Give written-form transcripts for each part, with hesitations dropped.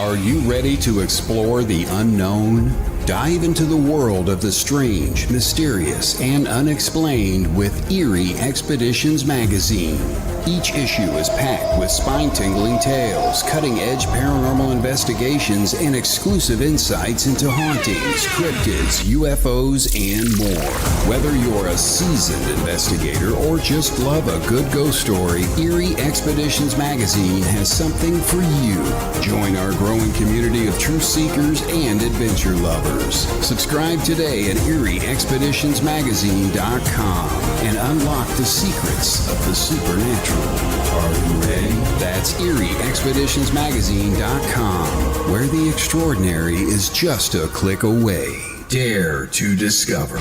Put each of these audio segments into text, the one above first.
Are you ready to explore the unknown? Dive into the world of the strange, mysterious, and unexplained with Eerie Expeditions magazine. Each issue is packed with spine-tingling tales, cutting-edge paranormal investigations, and exclusive insights into hauntings, cryptids, UFOs, and more. Whether you're a seasoned investigator or just love a good ghost story, Eerie Expeditions magazine has something for you. Join our growing community of truth seekers and adventure lovers. Subscribe today at EerieExpeditionsMagazine.com and unlock the secrets of the supernatural. Are you ready? That's EerieExpeditionsMagazine.com, where the extraordinary is just a click away. Dare to discover.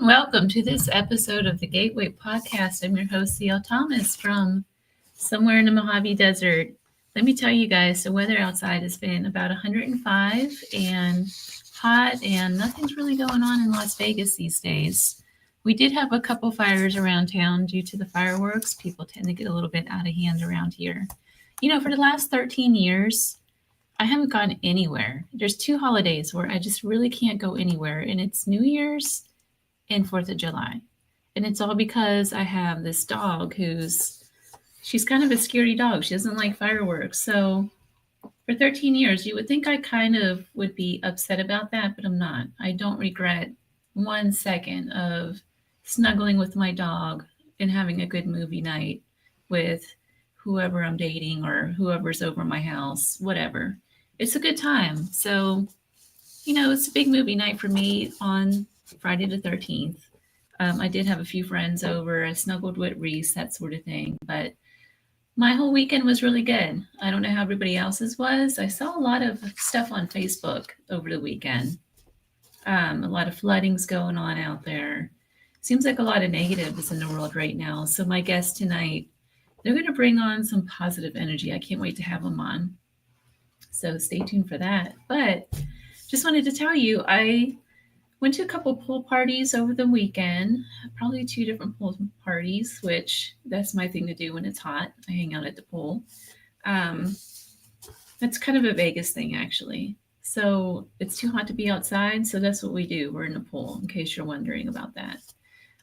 Welcome to this episode of the Gateway Podcast. I'm your host, C.L. Thomas from somewhere in the Mojave Desert. Let me tell you guys, the weather outside has been about 105 and hot, and nothing's really going on in Las Vegas these days. We did have a couple fires around town due to the fireworks. People tend to get a little bit out of hand around here. You know, for the last 13 years, I haven't gone anywhere. There's two holidays where I just really can't go anywhere, and it's New Year's and 4th of July. And it's all because I have this dog she's kind of a scaredy dog. She doesn't like fireworks. So for 13 years, you would think I kind of would be upset about that, but I'm not. I don't regret 1 second of snuggling with my dog and having a good movie night with whoever I'm dating or whoever's over my house, whatever. It's a good time. So, you know, it's a big movie night for me on Friday the 13th. I did have a few friends over. I snuggled with Reese, that sort of thing. But my whole weekend was really good. I don't know how everybody else's was. I saw a lot of stuff on Facebook over the weekend. A lot of floodings going on out there. Seems like a lot of negatives in the world right now. So my guests tonight, they're going to bring on some positive energy. I can't wait to have them on. So stay tuned for that. But just wanted to tell you, I went to a couple pool parties over the weekend, probably 2 different pool parties, which that's my thing to do when it's hot. I hang out at the pool. That's kind of a Vegas thing, actually. So it's too hot to be outside, so that's what we do. We're in the pool, in case you're wondering about that.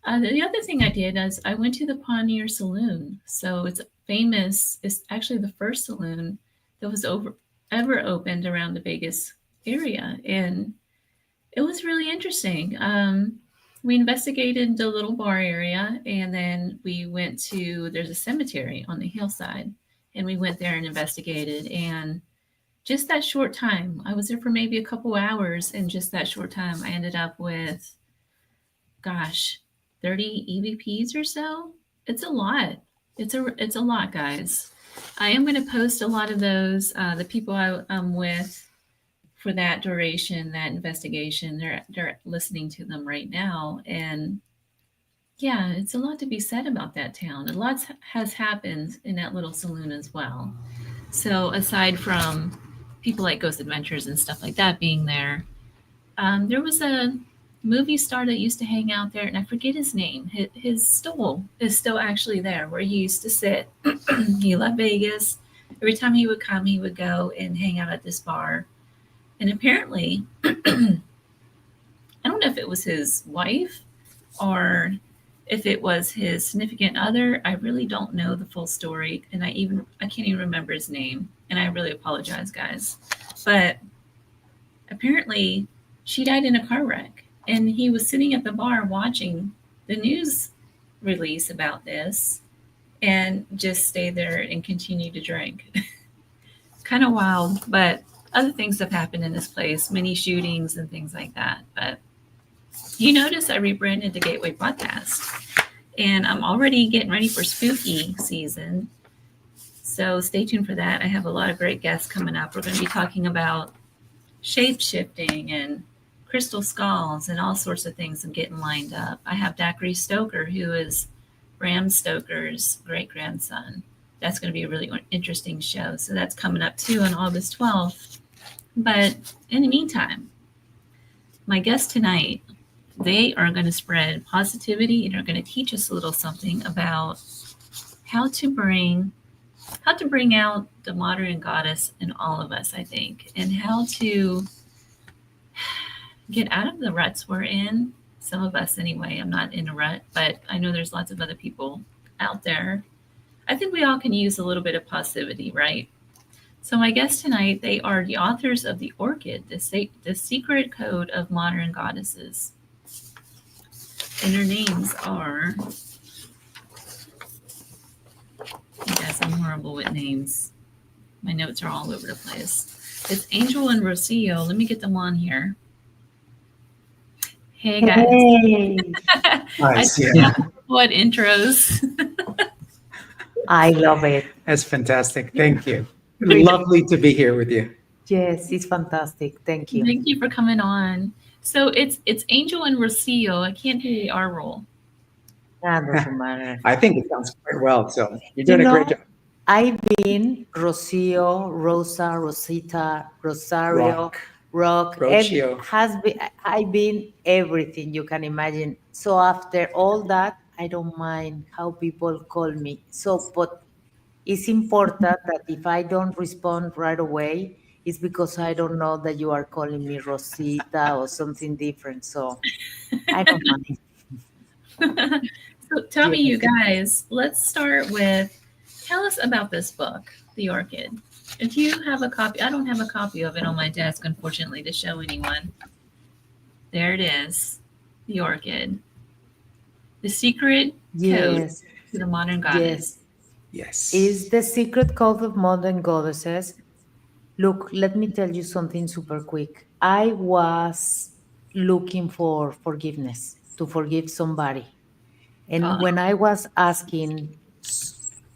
The other thing I did is I went to the Pioneer Saloon. So it's famous. It's actually the first saloon that was ever opened around the Vegas area. And it was really interesting. We investigated the little bar area, and then we went there's a cemetery on the hillside, and we went there and investigated. And just that short time, I was there for maybe a couple hours, and just that short time, I ended up with, 30 EVPs or so. It's a lot. It's a lot, guys. I am going to post a lot of those. The people I'm with for that duration, that investigation, they're listening to them right now. And yeah, it's a lot to be said about that town. A lot has happened in that little saloon as well. So aside from people like Ghost Adventures and stuff like that being there, there was a movie star that used to hang out there, and I forget his name. His stool is still actually there where he used to sit. He loved Vegas. Every time he would come, he would go and hang out at this bar. And apparently, I don't know if it was his wife or if it was his significant other. I really don't know the full story. And I can't even remember his name. And I really apologize, guys. But apparently, she died in a car wreck. And he was sitting at the bar watching the news release about this and just stayed there and continued to drink. kind of wild, but other things have happened in this place, many shootings and things like that. But you notice I rebranded the Gateway Podcast, and I'm already getting ready for spooky season. So stay tuned for that. I have a lot of great guests coming up. We're going to be talking about shape shifting and crystal skulls and all sorts of things. I'm getting lined up. I have Dacre Stoker, who is Bram Stoker's great grandson. That's going to be a really interesting show. So that's coming up too on August 12th. But in the meantime, my guest tonight, they are going to spread positivity and are going to teach us a little something about how to bring out the modern goddess in all of us, I think, and how to get out of the ruts we're in. Some of us, anyway. I'm not in a rut, but I know there's lots of other people out there. I think we all can use a little bit of positivity, right? So my guests tonight, they are the authors of The Orchid, the Secret Code of Modern Goddesses. And their names are, you guys, I'm horrible with names. My notes are all over the place. It's Angel and Rocio. Let me get them on here. Hey, guys. Hey. Nice, yeah. What intros? I love it. That's fantastic. Thank you. Lovely to be here with you. Yes, it's fantastic. Thank you. Thank you for coming on. So it's Angel and Rocio. I can't do the R roll. That doesn't matter. I think it sounds quite well. So you're doing a great job. I've been Rocio, Rosa, Rosita, Rosario, Rock. Rocio. I've been everything you can imagine. So after all that, I don't mind how people call me. So, but it's important that if I don't respond right away, it's because I don't know that you are calling me Rosita or something different. So I don't mind. So tell me, you guys, let's start with, tell us about this book, The Orchid. If you have a copy, I don't have a copy of it on my desk, unfortunately, to show anyone. There it is, The Orchid. The Secret Code to the Modern Goddess. Yes. Is the Secret Code of Modern Goddesses. Look, let me tell you something super quick. I was looking for forgiveness, to forgive somebody. And when I was asking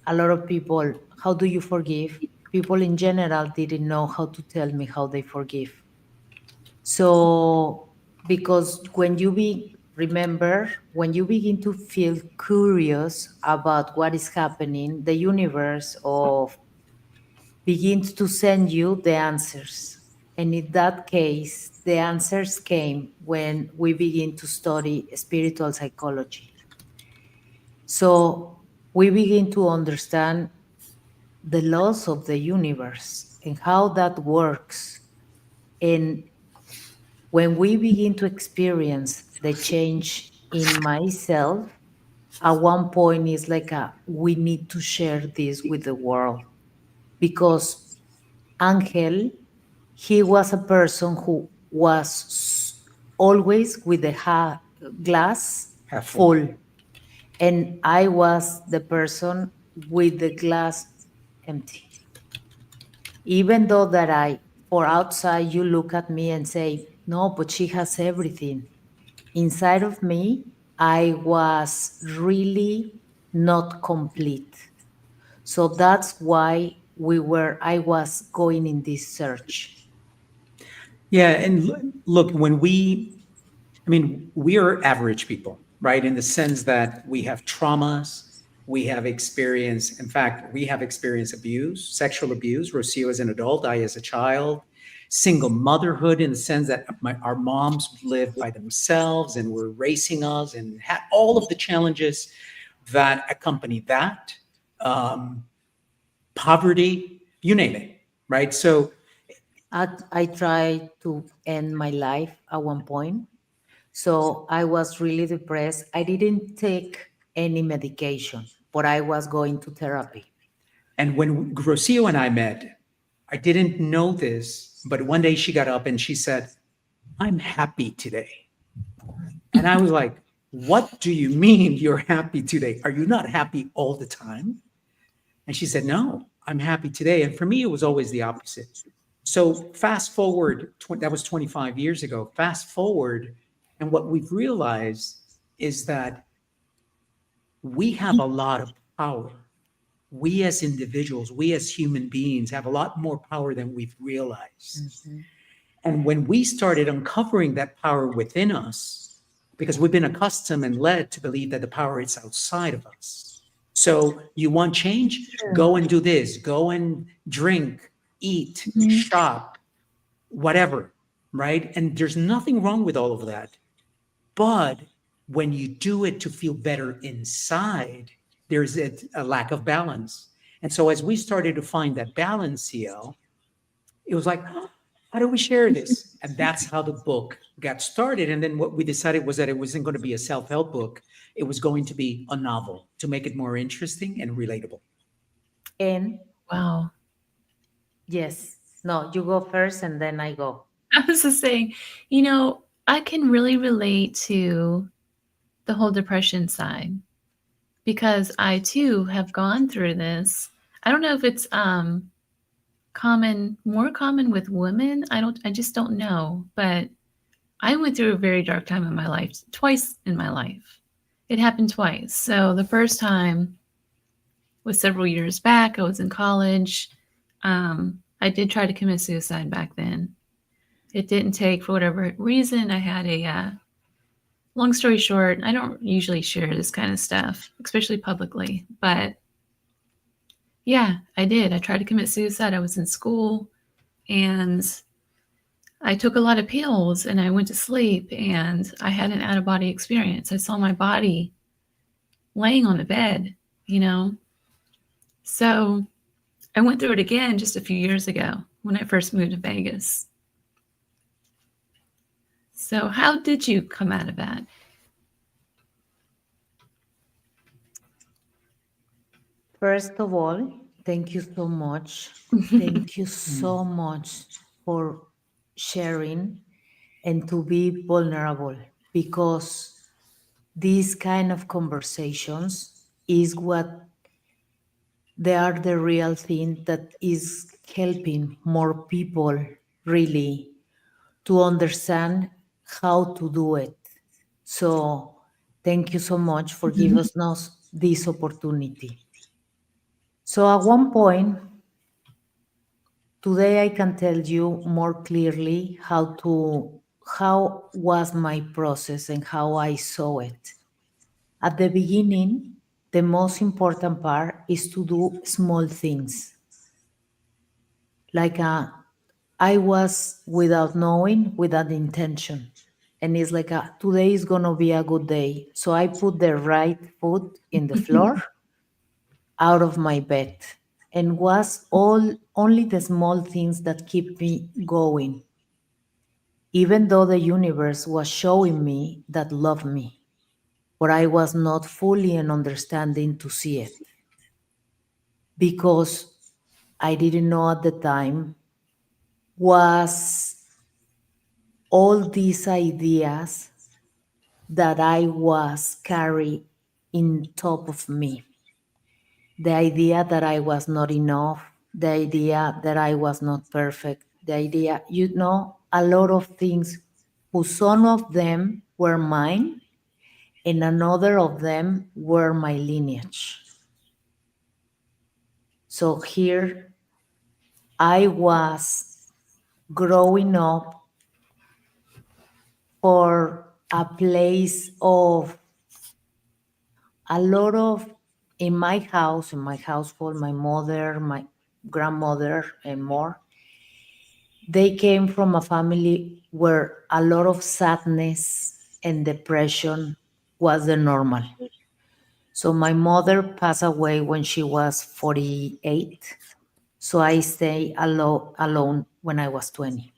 a lot of people, how do you forgive? People in general didn't know how to tell me how they forgive. So, because when you when you begin to feel curious about what is happening, the universe begins to send you the answers. And in that case, the answers came when we begin to study spiritual psychology. So we begin to understand the laws of the universe and how that works. And when we begin to experience the change in myself, at one point it's like we need to share this with the world. Because Angel, he was a person who was always with the glass Half full. And I was the person with the glass empty. Even though that for outside, you look at me and say, no, but she has everything. Inside of me, I was really not complete. So that's why I was going in this search. Yeah. And look, we are average people, right? In the sense that we have traumas, we have experienced, in fact, we have experienced abuse, sexual abuse. Rocio as an adult, I as a child, single motherhood in the sense that our moms lived by themselves and were raising us and had all of the challenges that accompany that. Poverty, you name it, right? So I tried to end my life at one point. So I was really depressed. I didn't take any medication, but I was going to therapy. And when Rocio and I met, I didn't know this, but one day she got up and she said, I'm happy today. And I was like, what do you mean you're happy today? Are you not happy all the time? And she said, no, I'm happy today. And for me, it was always the opposite. So fast forward, that was 25 years ago. Fast forward, and what we've realized is that we have a lot of power. We as individuals, we as human beings have a lot more power than we've realized. Mhm. And when we started uncovering that power within us, because we've been accustomed and led to believe that the power is outside of us. So you want change? Go and do this, go and drink, eat, Mhm. shop, whatever, right? And there's nothing wrong with all of that. But when you do it to feel better inside, there's a lack of balance. And so as we started to find that balance, CL, it was like, "Oh, how do we share this?" And that's how the book got started. And then what we decided was that it wasn't going to be a self-help book. It was going to be a novel to make it more interesting and relatable. And Wow. yes, no, you go first and then I go. I was just saying, I can really relate to the whole depression side because I too have gone through this. I don't know if it's more common with women. I just don't know, but I went through a very dark time in my life, twice in my life. It happened twice. So the first time was several years back. I was in college. I did try to commit suicide back then. It didn't take for whatever reason. I had long story short, I don't usually share this kind of stuff, especially publicly, but yeah, I did. I tried to commit suicide. I was in school and I took a lot of pills and I went to sleep and I had an out of body experience. I saw my body laying on the bed, you know? So I went through it again just a few years ago when I first moved to Vegas. So, how did you come out of that? First of all, thank you so much. Thank you so much for sharing and to be vulnerable, because these kind of conversations is what they are the real thing that is helping more people really to understand how to do it. So thank you so much for giving us this opportunity. So at one point, today I can tell you more clearly how was my process and how I saw it. At the beginning, the most important part is to do small things. Like I was without knowing, without intention. And it's like today is gonna be a good day. So I put the right foot in the floor out of my bed, and was all only the small things that keep me going, even though the universe was showing me that loved me, but I was not fully in understanding to see it, because I didn't know at the time was all these ideas that I was carrying in top of me. The idea that I was not enough, the idea that I was not perfect, the idea, a lot of things, who some of them were mine and another of them were my lineage. So here I was growing up for a place of a lot of, in my household, my mother, my grandmother, and more, they came from a family where a lot of sadness and depression was the normal. So my mother passed away when she was 48. So I stayed alone when I was 20.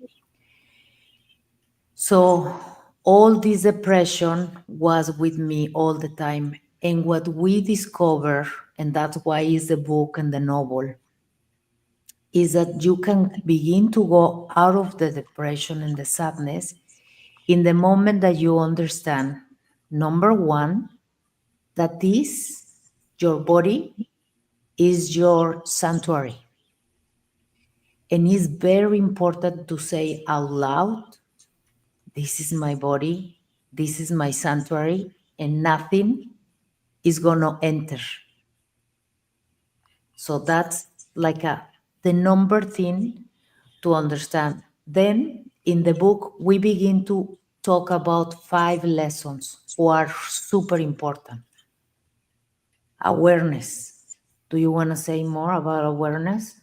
So all this depression was with me all the time. And what we discover, and that's why is the book and the novel, is that you can begin to go out of the depression and the sadness in the moment that you understand, number one, that this, your body, is your sanctuary. And it's very important to say out loud, this is my body, this is my sanctuary, and nothing is going to enter. So that's like the number thing to understand. Then in the book, we begin to talk about 5 lessons who are super important. Awareness. Do you want to say more about awareness?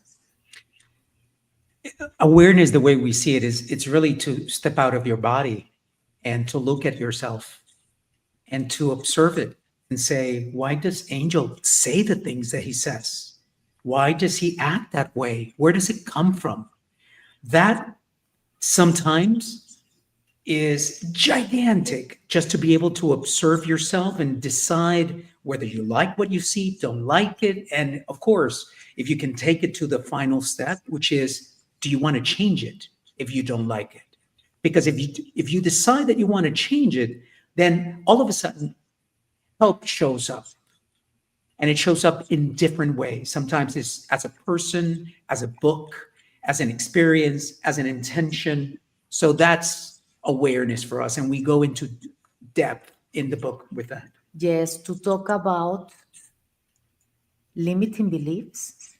Awareness, the way we see it, is it's really to step out of your body and to look at yourself and to observe it and say, why does Angel say the things that he says? Why does he act that way? Where does it come from? That sometimes is gigantic, just to be able to observe yourself and decide whether you like what you see, don't like it. And of course, if you can take it to the final step, which is, do you want to change it if you don't like it? Because if you decide that you want to change it, then all of a sudden help shows up. And it shows up in different ways. Sometimes it's as a person, as a book, as an experience, as an intention. So that's awareness for us. And we go into depth in the book with that. Yes, to talk about limiting beliefs.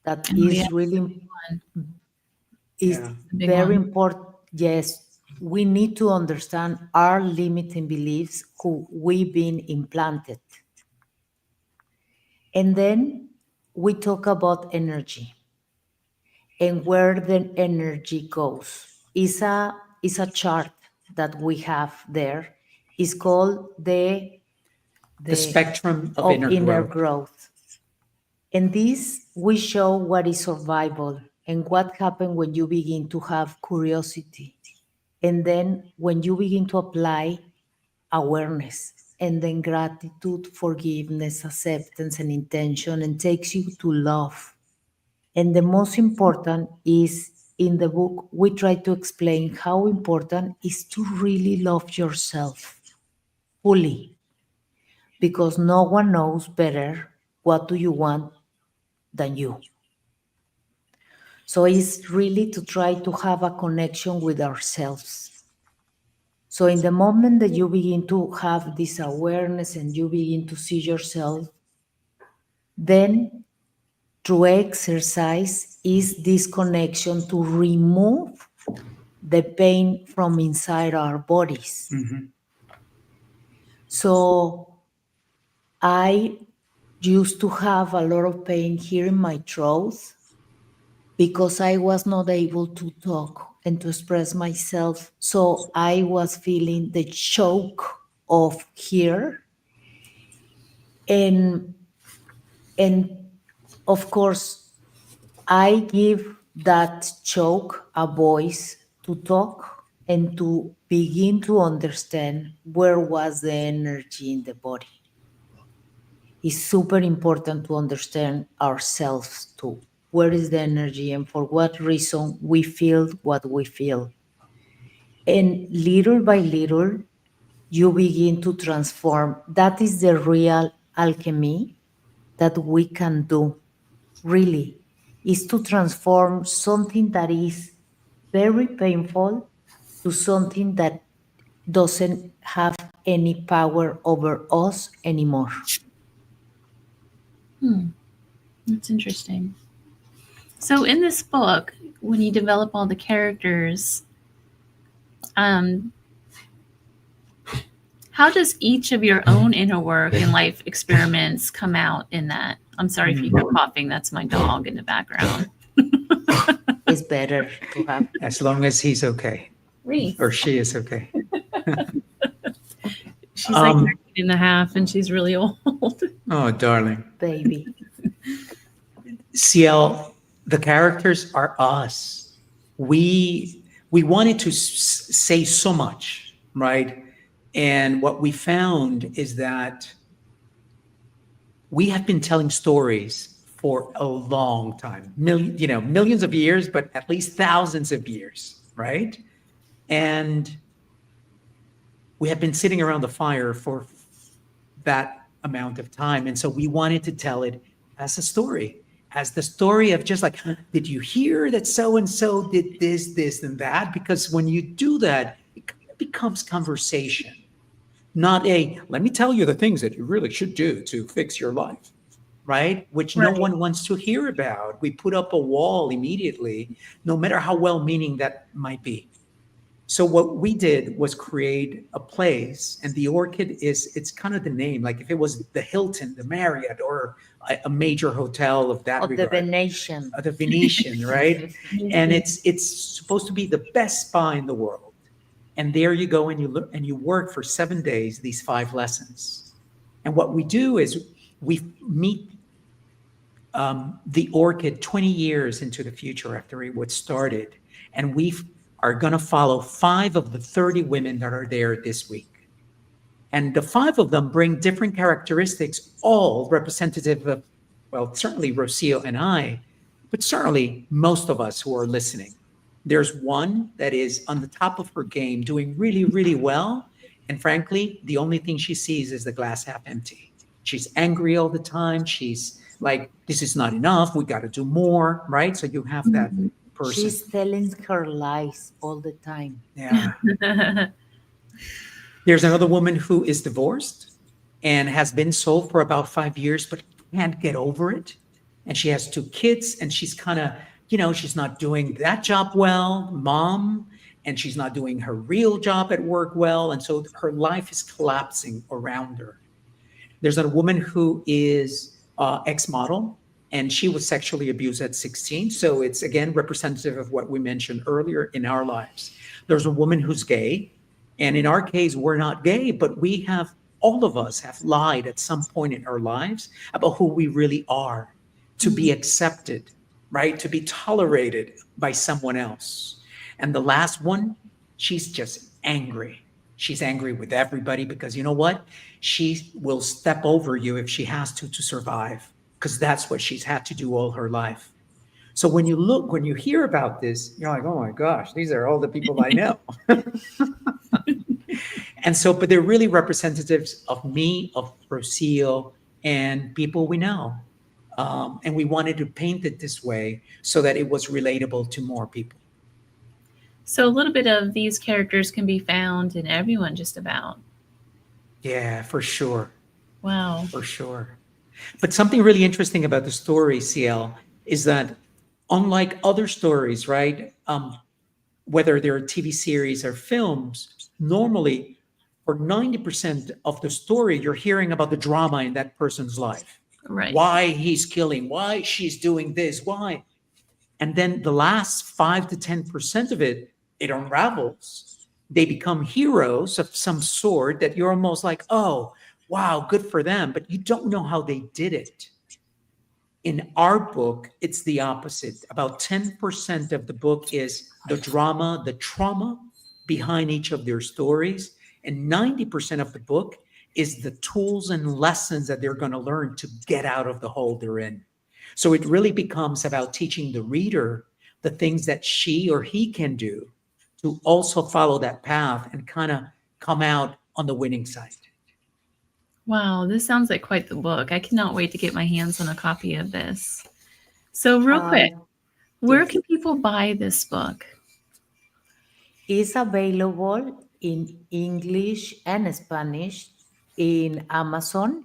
That And is really is Yeah. Big very one. important. Yes, we need to understand our limiting beliefs who we've been implanted. And then we talk about energy and where the energy goes. Is a chart that we have there. It's called the spectrum of of inner inner growth. growth. And this we show what is survival and what happens when you begin to have curiosity. And then when you begin to apply awareness and then gratitude, forgiveness, acceptance, and intention, and takes you to love. And the most important is in the book, we try to explain how important is to really love yourself fully, because no one knows better what do you want than you. So it's really to try to have a connection with ourselves. So in the moment that you begin to have this awareness and you begin to see yourself, then through exercise is this connection to remove the pain from inside our bodies. Mhm. So I used to have a lot of pain here in my throat because I was not able to talk and to express myself. So I was feeling the choke of here. And of course, I give that choke a voice to talk and to begin to understand where was the energy in the body. It's super important to understand ourselves too. Where is the energy and for what reason we feel what we feel. And little by little, you begin to transform. That is the real alchemy that we can do, really, is to transform something that is very painful to something that doesn't have any power over us anymore. That's interesting. So in this book, when you develop all the characters, how does each of your own inner work and life experiments come out in that? I'm sorry if you hear coughing. That's my dog in the background. It's better to have. As long as he's okay Reese. or she is okay. She's like 13 and a half and she's really old. Oh, darling. Baby. CL, the characters are us. We wanted to say so much, right? And what we found is that we have been telling stories for a long time, millions of years, but at least thousands of years, right? And we have been sitting around the fire for that amount of time. And so we wanted to tell it as a story, as the story of just like, did you hear that so and so did this, this, and that? Because when you do that, it kind of becomes conversation, not a let me tell you the things that you really should do to fix your life, right? Which no Right. one wants to hear about. We put up a wall immediately, no matter how well meaning that might be. So what we did was create a place, and the Orchid it's kind of the name, like if it was the Hilton, the Marriott, or a major hotel of that Of the regard, Venetian. the Venetian, right? And Mhm. it's supposed to be the best spa in the world. And there you go, and you look and you work for 7 days, these 5 lessons. And what we do is we meet the Orchid 20 years into the future after it was started. And we are going to follow 5 of the 30 women that are there this week. And the 5 of them bring different characteristics, all representative of, well, certainly Rocio and I, but certainly most of us who are listening. There's one that is on the top of her game, doing really, really well. And frankly, the only thing she sees is the glass half empty. She's angry all the time. She's like, this is not enough. We got to do more, right? So you have that Mhm. person. She's telling her lies all the time. Yeah. There's another woman who is divorced and has been so for about 5 years, but can't get over it. And she has 2 kids, and she's kind of, she's not doing that job well, mom, and she's not doing her real job at work well. And so her life is collapsing around her. There's a woman who is ex-model, and she was sexually abused at 16. So it's again representative of what we mentioned earlier in our lives. There's a woman who's gay, and in our case, we're not gay, but we have all of us have lied at some point in our lives about who we really are, to be accepted, right? To be tolerated by someone else. And the last one, she's just angry. She's angry with everybody because you know what? She will step over you if she has to survive, because that's what she's had to do all her life. So when you hear about this, you're like, oh my gosh, these are all the people I know. And so, but they're really representatives of me, of Rocio, and people we know. And we wanted to paint it this way so that it was relatable to more people. So a little bit of these characters can be found in everyone just about. Yeah, for sure. Wow. For sure. But something really interesting about the story, CL, is that unlike other stories, right? Whether they're TV series or films, normally for 90% of the story, you're hearing about the drama in that person's life. Right. Why he's killing, why she's doing this, why. And then the last 5 to 10% of it, it unravels. They become heroes of some sort that you're almost like, oh, wow, good for them. But you don't know how they did it. In our book, it's the opposite. About 10% of the book is the drama, the trauma behind each of their stories. And 90% of the book is the tools and lessons that they're going to learn to get out of the hole they're in. So it really becomes about teaching the reader the things that she or he can do to also follow that path and kind of come out on the winning side. Wow, this sounds like quite the book. I cannot wait to get my hands on a copy of this. So real quick, where Yes. can people buy this book? It's available in English and Spanish in Amazon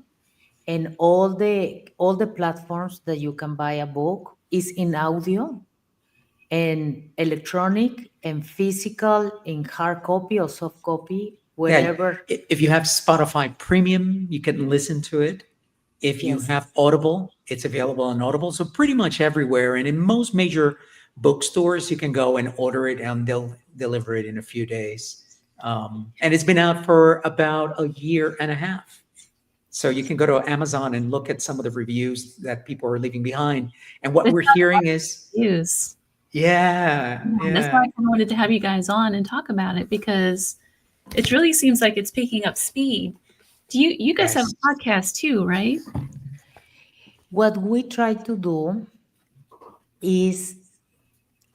and all the platforms that you can buy a book is in audio and electronic and physical in hard copy or soft copy, Yeah, wherever. if you have Spotify Premium, you can listen to it. If you Yes. have Audible, it's available on Audible. So pretty much everywhere. And in most major bookstores, you can go and order it and they'll deliver it in a few days. And it's been out for about a year and a half. So you can go to Amazon and look at some of the reviews that people are leaving behind. And what It's we're hearing is, Use. yeah, That's why yeah. I kind of wanted to have you guys on and talk about it because it really seems like it's picking up speed. Do you guys have Yes. a podcast too, right? What we try to do is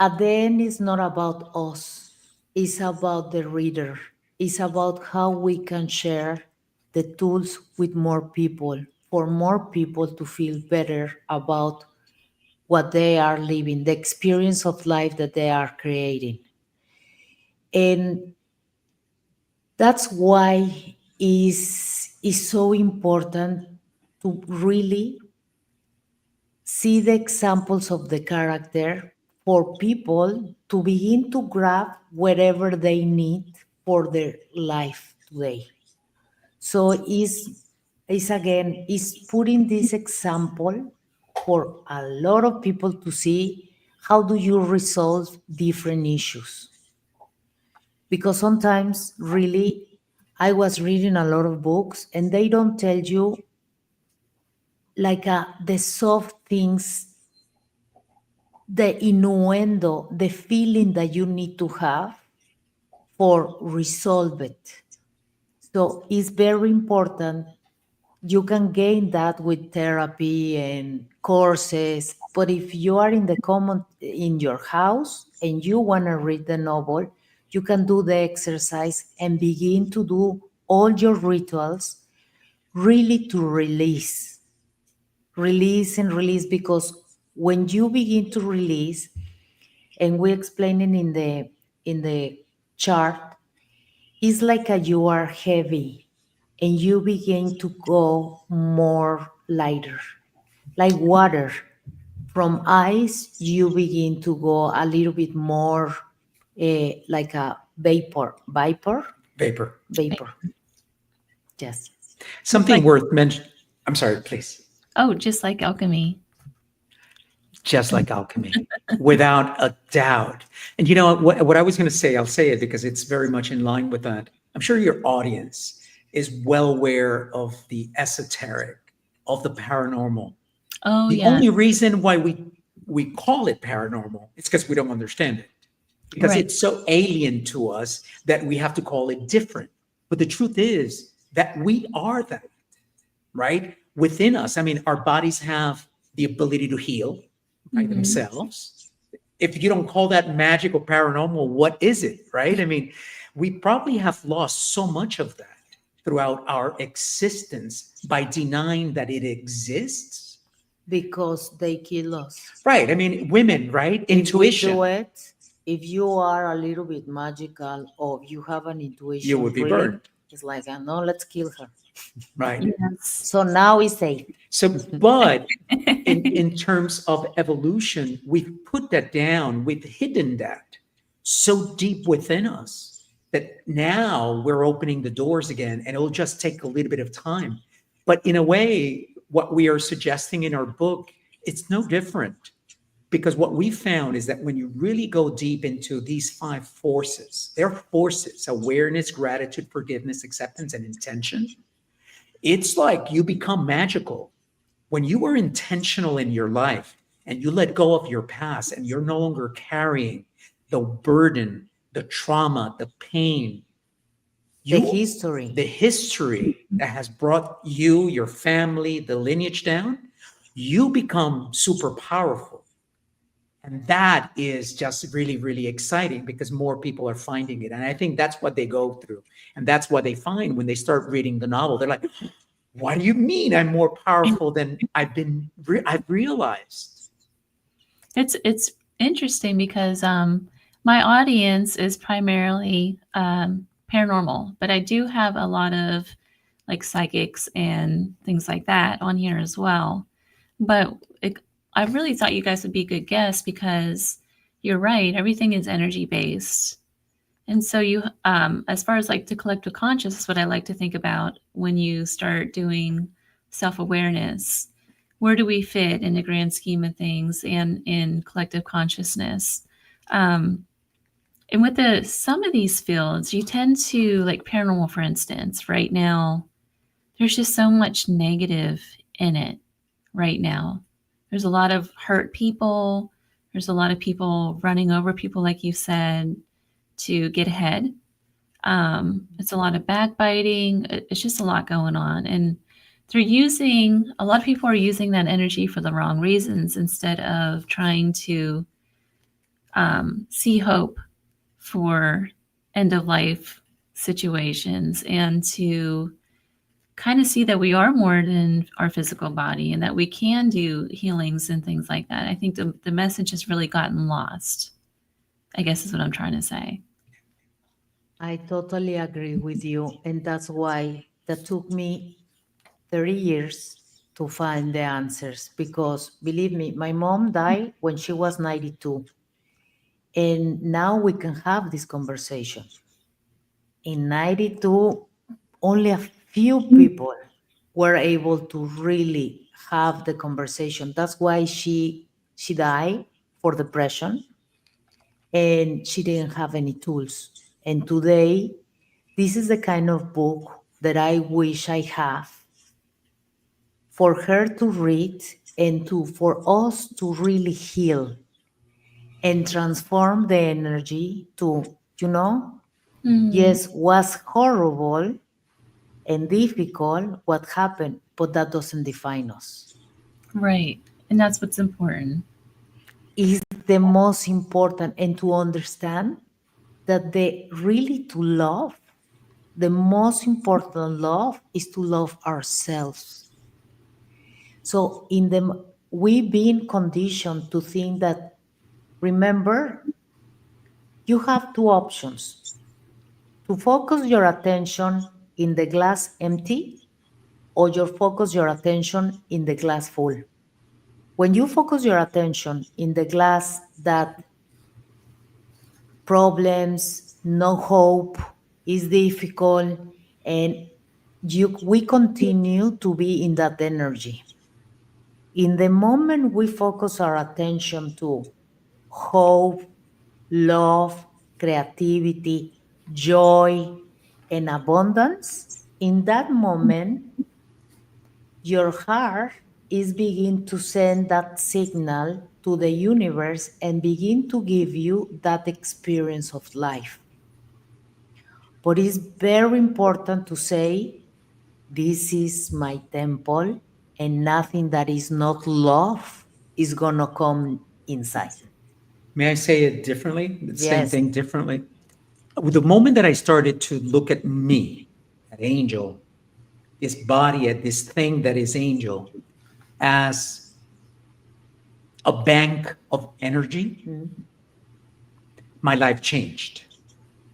at the end, it's not about us, it's about the reader, it's about how we can share the tools with more people for more people to feel better about what they are living, the experience of life that they are creating. And that's why is so important to really see the examples of the character for people to begin to grab whatever they need for their life today. So is again is putting this example for a lot of people to see how do you resolve different issues. Because sometimes really I was reading a lot of books and they don't tell you like the soft things, the innuendo, the feeling that you need to have for resolve it. So it's very important. You can gain that with therapy and courses, but if you are in the common in your house and you want to read the novel, you can do the exercise and begin to do all your rituals really to release and release, because when you begin to release, and we explain it in the chart, it's like you are heavy and you begin to go more lighter, like water. From ice, you begin to go a little bit more like a Vapor. vapor. Yes. Something Like, worth mentioning. I'm sorry, please. oh, just like alchemy. Just like alchemy, without a doubt. And you know what I was going to say, I'll say it because it's very much in line with that. I'm sure your audience is well aware of the esoteric, of the paranormal. Oh, The yeah. only reason why we call it paranormal is because we don't understand it. Because Right. it's so alien to us that we have to call it different. But the truth is that we are that, right? Within us. I mean, our bodies have the ability to heal by Mhm. themselves. If you don't call that magic or paranormal, what is it, right? I mean, we probably have lost so much of that throughout our existence by denying that it exists. Because they kill us. Right. I mean, women, right? If we do Intuition, it, if you are a little bit magical or you have an you intuition would be really, burned, it's like, no, let's kill her. right? Yes. So now it's safe. So, but in terms of evolution, we've put that down, we've hidden that so deep within us that now we're opening the doors again, and it'll just take a little bit of time. But in a way, what we are suggesting in our book, it's no different, because what we found is that when you really go deep into these five forces, they're forces: awareness, gratitude, forgiveness, acceptance, and intention. It's like you become magical when you are intentional in your life and you let go of your past and you're no longer carrying the burden, the trauma, the pain, The you history. the history that has brought you, your family, the lineage down, you become super powerful. And that is just really, really exciting because more people are finding it. And I think that's what they go through. And that's what they find when they start reading the novel. They're like, what do you mean I'm more powerful than I've realized? It's interesting because my audience is primarily paranormal, but I do have a lot of like psychics and things like that on here as well. But I really thought you guys would be good guests because you're right, everything is energy based. And so you, as far as like the collective conscious, what I like to think about when you start doing self-awareness, where do we fit in the grand scheme of things and in collective consciousness? And with some of these fields, you tend to, like paranormal, for instance, right now, there's just so much negative in it right now. There's a lot of hurt people. There's a lot of people running over people, like you said, to get ahead. It's a lot of backbiting. It's just a lot going on. And a lot of people are using that energy for the wrong reasons instead of trying to see hope for end of life situations and to kind of see that we are more than our physical body and that we can do healings and things like that. I think the message has really gotten lost, I guess is what I'm trying to say. I totally agree with you. And that's why that took me 30 years to find the answers. Because believe me, my mom died when she was 92. And now we can have this conversation. In 92, only a few people were able to really have the conversation. That's why she died for depression, and she didn't have any tools. And today, this is the kind of book that I wish I have for her to read and to for us to really heal and transform the energy to, yes, was horrible and difficult what happened, but that doesn't define us. Right. And that's what's important. Is the most important, and to understand that the really to love, the most important love is to love ourselves. So in the we've been conditioned to think that, remember, you have two options: to focus your attention in the glass empty, or you focus your attention in the glass full. When you focus your attention in the glass that problems, no hope, is difficult, and we continue to be in that energy. In the moment we focus our attention to hope, love, creativity, joy, and abundance, in that moment, your heart is begin to send that signal to the universe and begin to give you that experience of life. But it's very important to say, this is my temple, and nothing that is not love is gonna come inside. May I say it differently? The same Yes. thing differently? The moment that I started to look at me, at Angel, this body, at this thing that is Angel, as a bank of energy, my life changed,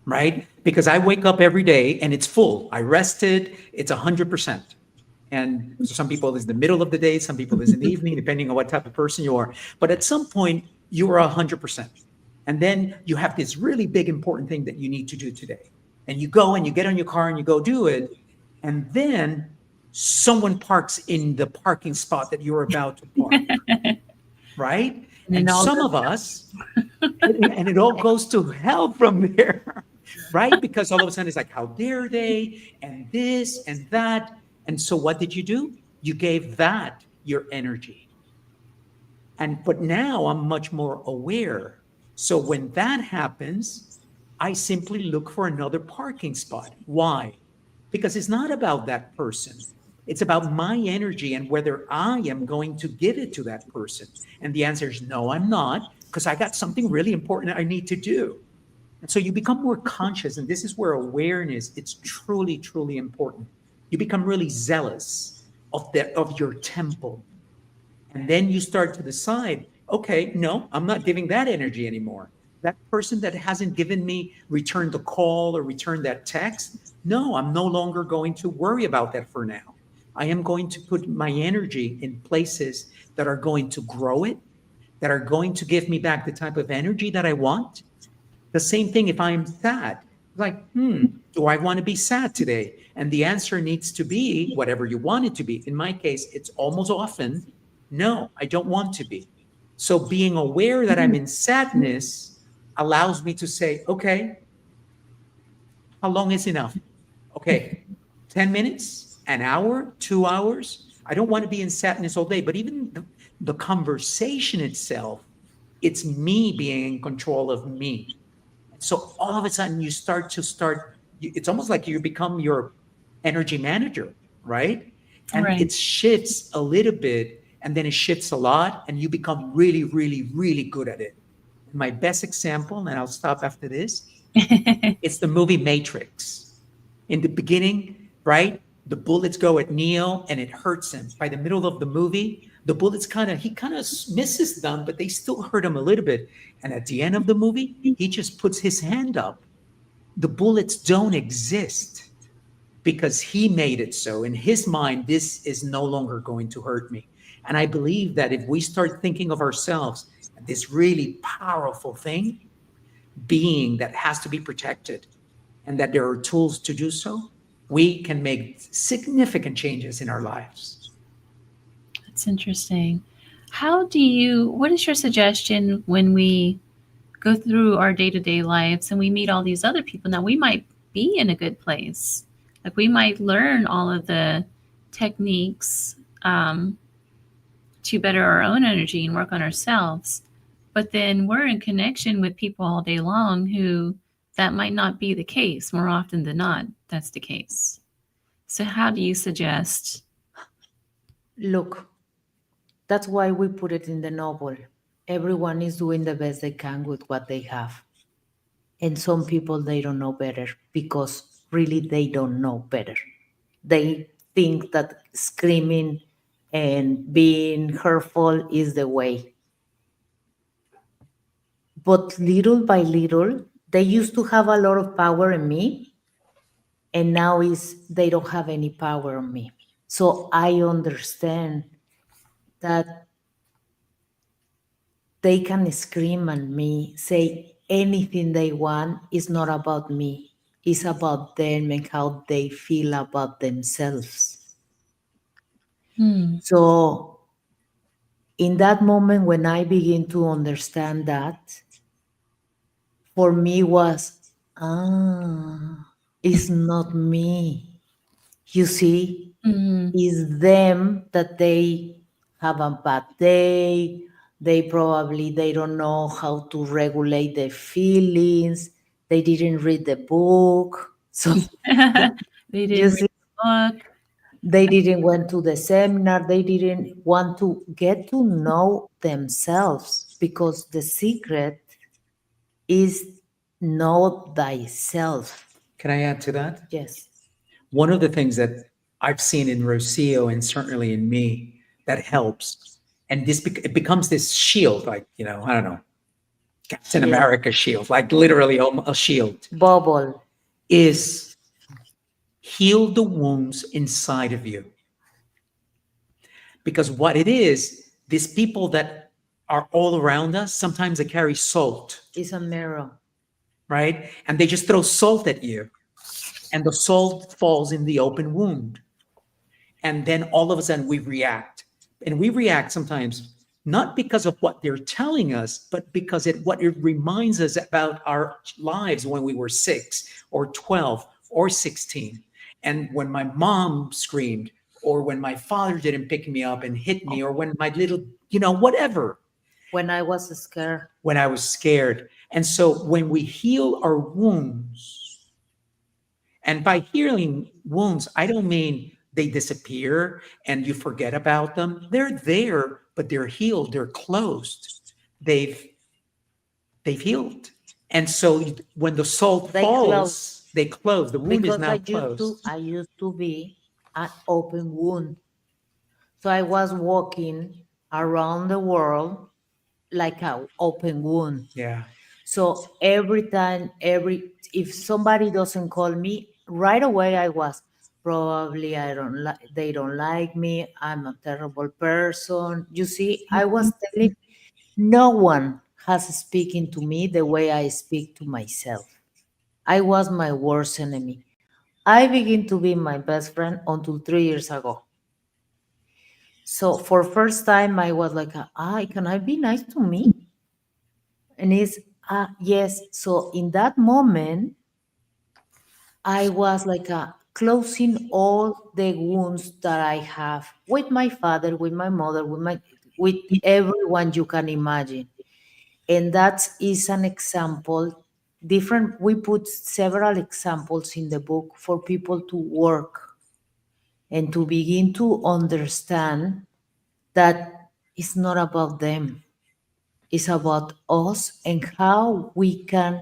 right? Because I wake up every day and it's full. I rested, it's 100%. And so some people is the middle of the day, some people is in the evening, depending on what type of person you are. But at some point, you are 100%. And then you have this really big, important thing that you need to do today. And you go and you get on your car and you go do it. And then someone parks in the parking spot that you're about to park, right? And some of us, and it all goes to hell from there, right? Because all of a sudden it's like, how dare they? And this and that. And so what did you do? You gave that your energy. But now I'm much more aware. So when that happens, I simply look for another parking spot. Why? Because it's not about that person. It's about my energy and whether I am going to give it to that person. And the answer is no, I'm not, because I got something really important I need to do. And so you become more conscious, and this is where awareness, it's truly, truly important. You become really zealous of your temple. And then you start to decide, okay, no, I'm not giving that energy anymore. That person that hasn't given me, returned the call or returned that text, no, I'm no longer going to worry about that for now. I am going to put my energy in places that are going to grow it, that are going to give me back the type of energy that I want. The same thing if I'm sad. Like, do I want to be sad today? And the answer needs to be whatever you want it to be. In my case, it's almost often, no, I don't want to be. So being aware that I'm in sadness allows me to say, okay, how long is enough? Okay, 10 minutes, an hour, 2 hours. I don't want to be in sadness all day, but even the conversation itself, it's me being in control of me. So all of a sudden you start, it's almost like you become your energy manager, right? And Right. it shifts a little bit, and then it shifts a lot, and you become really, really, really good at it. My best example, and I'll stop after this, it's the movie Matrix. In the beginning, right? The bullets go at Neo and it hurts him. By the middle of the movie, the bullets he kind of misses them, but they still hurt him a little bit. And at the end of the movie, he just puts his hand up. The bullets don't exist because he made it so. In his mind, this is no longer going to hurt me. And I believe that if we start thinking of ourselves, this really powerful thing, being that has to be protected, and that there are tools to do so, we can make significant changes in our lives. That's interesting. What is your suggestion when we go through our day-to-day lives and we meet all these other people? Now, we might be in a good place. Like, we might learn all of the techniques to better our own energy and work on ourselves. But then we're in connection with people all day long who that might not be the case. More often than not, that's the case. So how do you suggest? Look, that's why we put it in the novel. Everyone is doing the best they can with what they have. And some people, they don't know better because really they don't know better. They think that screaming and being hurtful is the way. But little by little, they used to have a lot of power in me, and now they don't have any power on me. So I understand that they can scream at me, say anything they want. It's not about me. It's about them and how they feel about themselves. So in that moment, when I begin to understand that, for me was, it's not me. You see, it's them that they have a bad day. They don't know how to regulate their feelings. They didn't read the book. So They didn't read the book. They didn't went to the seminar. They didn't want to get to know themselves, because the secret is know thyself. Can I add to that? Yes. One of the things that I've seen in Rocio and certainly in me that helps, and it becomes this shield, like, I don't know, Captain America shield, like literally a shield, Bubble. is heal the wounds inside of you. Because what it is, these people that are all around us, sometimes they carry salt. It's a mirror. Right? And they just throw salt at you. And the salt falls in the open wound. And then all of a sudden we react. And we react sometimes not because of what they're telling us, but because what it reminds us about our lives when we were 6 or 12 or 16. And when my mom screamed, or when my father didn't pick me up and hit me, or when my little, whatever. When I was scared. When I was scared. And so when we heal our wounds, and by healing wounds, I don't mean they disappear and you forget about them. They're there, but they're healed. They're closed. They've healed. And so when the salt falls, they close. The wound is now closed. I used to be an open wound. So I was walking around the world like an open wound. Yeah. So every time, if somebody doesn't call me, right away I was, probably they don't like me. I'm a terrible person. You see, I was telling, no one has speaking to me the way I speak to myself. I was my worst enemy. I began to be my best friend until 3 years ago. So for first time, I was like, can I be nice to me? And it's, yes. So in that moment, I was like closing all the wounds that I have with my father, with my mother, with everyone you can imagine. And that is an example. We put several examples in the book for people to work and to begin to understand that it's not about them. It's about us and how we can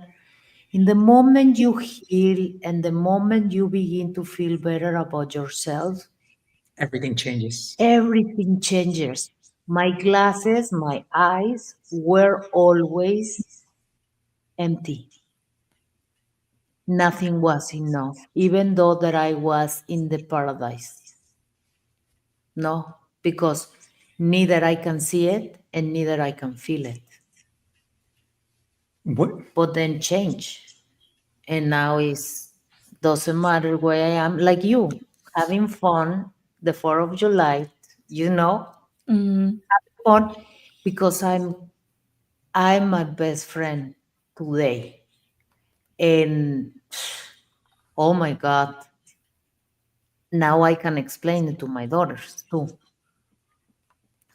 In the moment you heal and the moment you begin to feel better about yourself, Everything changes. everything changes. My glasses, my eyes were always empty. Nothing was enough, even though that I was in the paradise. No, because neither I can see it and neither I can feel it. What? But then change. And now it's doesn't matter where I am, like you, having fun the 4th of July, you know, Mm, fun because I'm my best friend today. And oh my God, now I can explain it to my daughters too.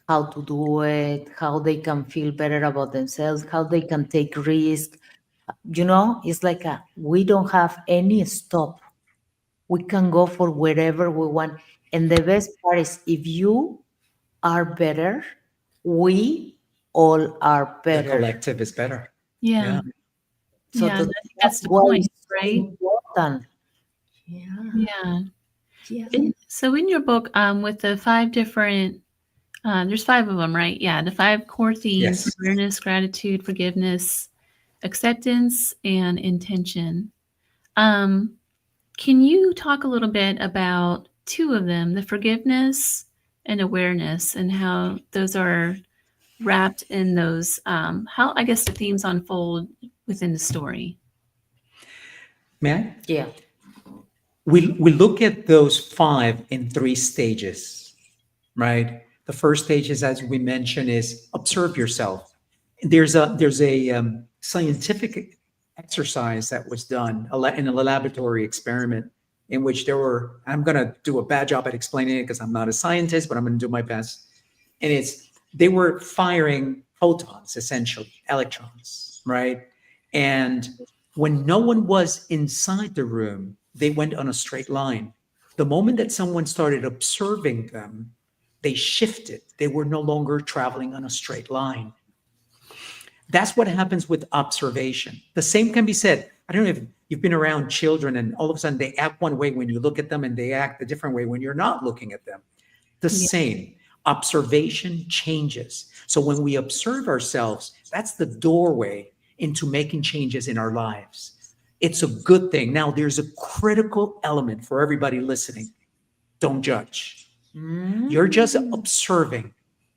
How to do it, how they can feel better about themselves, how they can take risk. You know, it's like we don't have any stop. We can go for wherever we want. And the best part is if you are better, we all are The better. collective is better. yeah. Yeah. So Yeah. I think that's that's the why point, it's so right? important. Yeah. Yeah. Yeah. So in your book, with the five different, there's five of them, right? Yeah. The five core themes: Yes. awareness, gratitude, forgiveness, acceptance, and intention. Um, can you talk a little bit about two of them, the forgiveness and awareness, and how those are wrapped in those, how I guess the themes unfold within the story? May I? Yeah. We look at those five in three stages, right? The first stage is, as we mentioned, is observe yourself. There's a scientific exercise that was done in a laboratory experiment in which there were. I'm going to do a bad job at explaining it because I'm not a scientist, but I'm going to do my best. And it's they were firing photons, essentially electrons, right? And when no one was inside the room, they went on a straight line. The moment that someone started observing them, they shifted. They were no longer traveling on a straight line. That's what happens with observation. The same can be said. I don't know if you've been around children and all of a sudden they act one way when you look at them and they act a different way when you're not looking at them. The Yeah. same. Observation changes. So when we observe ourselves, that's the doorway into making changes in our lives. It's a good thing. Now, there's a critical element for everybody listening. Don't judge. You're just observing.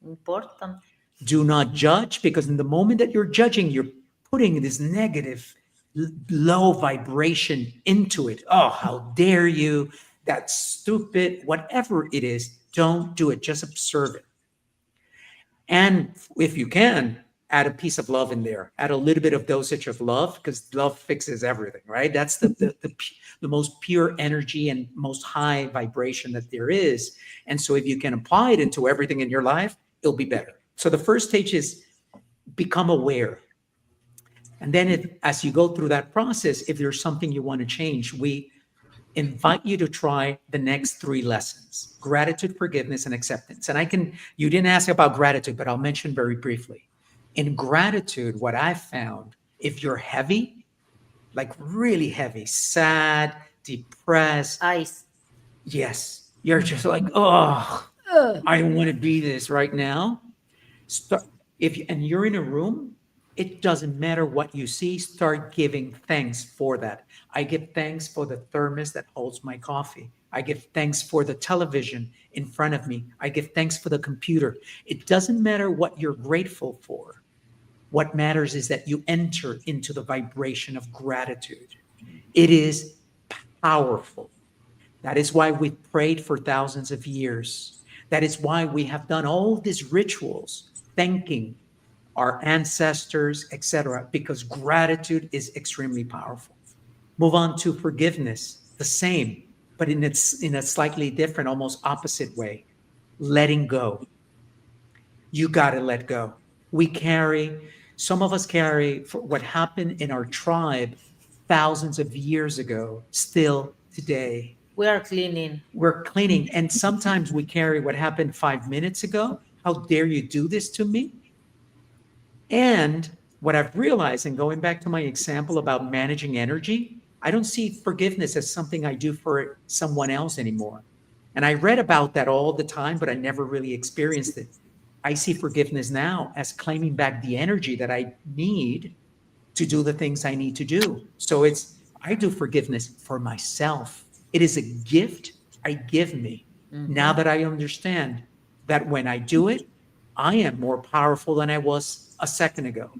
Important. Do not judge, because in the moment that you're judging, you're putting this negative, low vibration into it. Oh, how dare you? That's stupid. Whatever it is, don't do it. Just observe it. And if you can, add a piece of love in there. Add a little bit of dosage of love, because love fixes everything, right? That's the most pure energy and most high vibration that there is. And so if you can apply it into everything in your life, it'll be better. So the first stage is become aware. And then as you go through that process, if there's something you want to change, we invite you to try the next three lessons: gratitude, forgiveness, and acceptance. And you didn't ask about gratitude, but I'll mention very briefly. In gratitude, what I found, if you're heavy, like really heavy, sad, depressed, Eyes. yes, you're just like, oh, I don't want to be this right now. Start and you're in a room, it doesn't matter what you see, start giving thanks for that. I give thanks for the thermos that holds my coffee. I give thanks for the television in front of me. I give thanks for the computer. It doesn't matter what you're grateful for. What matters is that you enter into the vibration of gratitude. It is powerful. That is why we've prayed for thousands of years. That is why we have done all these rituals, thanking our ancestors, etc., because gratitude is extremely powerful. Move on to forgiveness, the same, but in a slightly different, almost opposite way. Letting go. You got to let go. Some of us carry for what happened in our tribe thousands of years ago, still today. We are cleaning. We're cleaning, and sometimes we carry what happened 5 minutes ago. How dare you do this to me? And what I've realized, and going back to my example about managing energy, I don't see forgiveness as something I do for someone else anymore. And I read about that all the time, but I never really experienced it. I see forgiveness now as claiming back the energy that I need to do the things I need to do. So I do forgiveness for myself. It is a gift I give me now that I understand that when I do it, I am more powerful than I was a second ago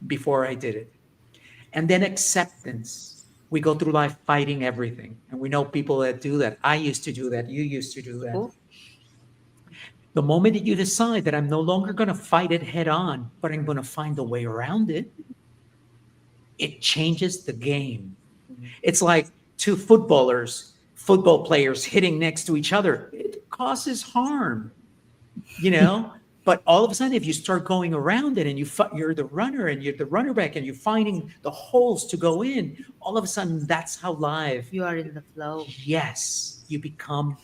before I did it. And then acceptance. We go through life fighting everything. And we know people that do that. I used to do that. You used to do that. Ooh. The moment that you decide that I'm no longer going to fight it head on, but I'm going to find a way around it, it changes the game. It's like two football players hitting next to each other. It causes harm, you know? But all of a sudden, if you start going around it and you're the runner and you're the runner back and you're finding the holes to go in, all of a sudden, that's how life. You are in the flow. Yes, you become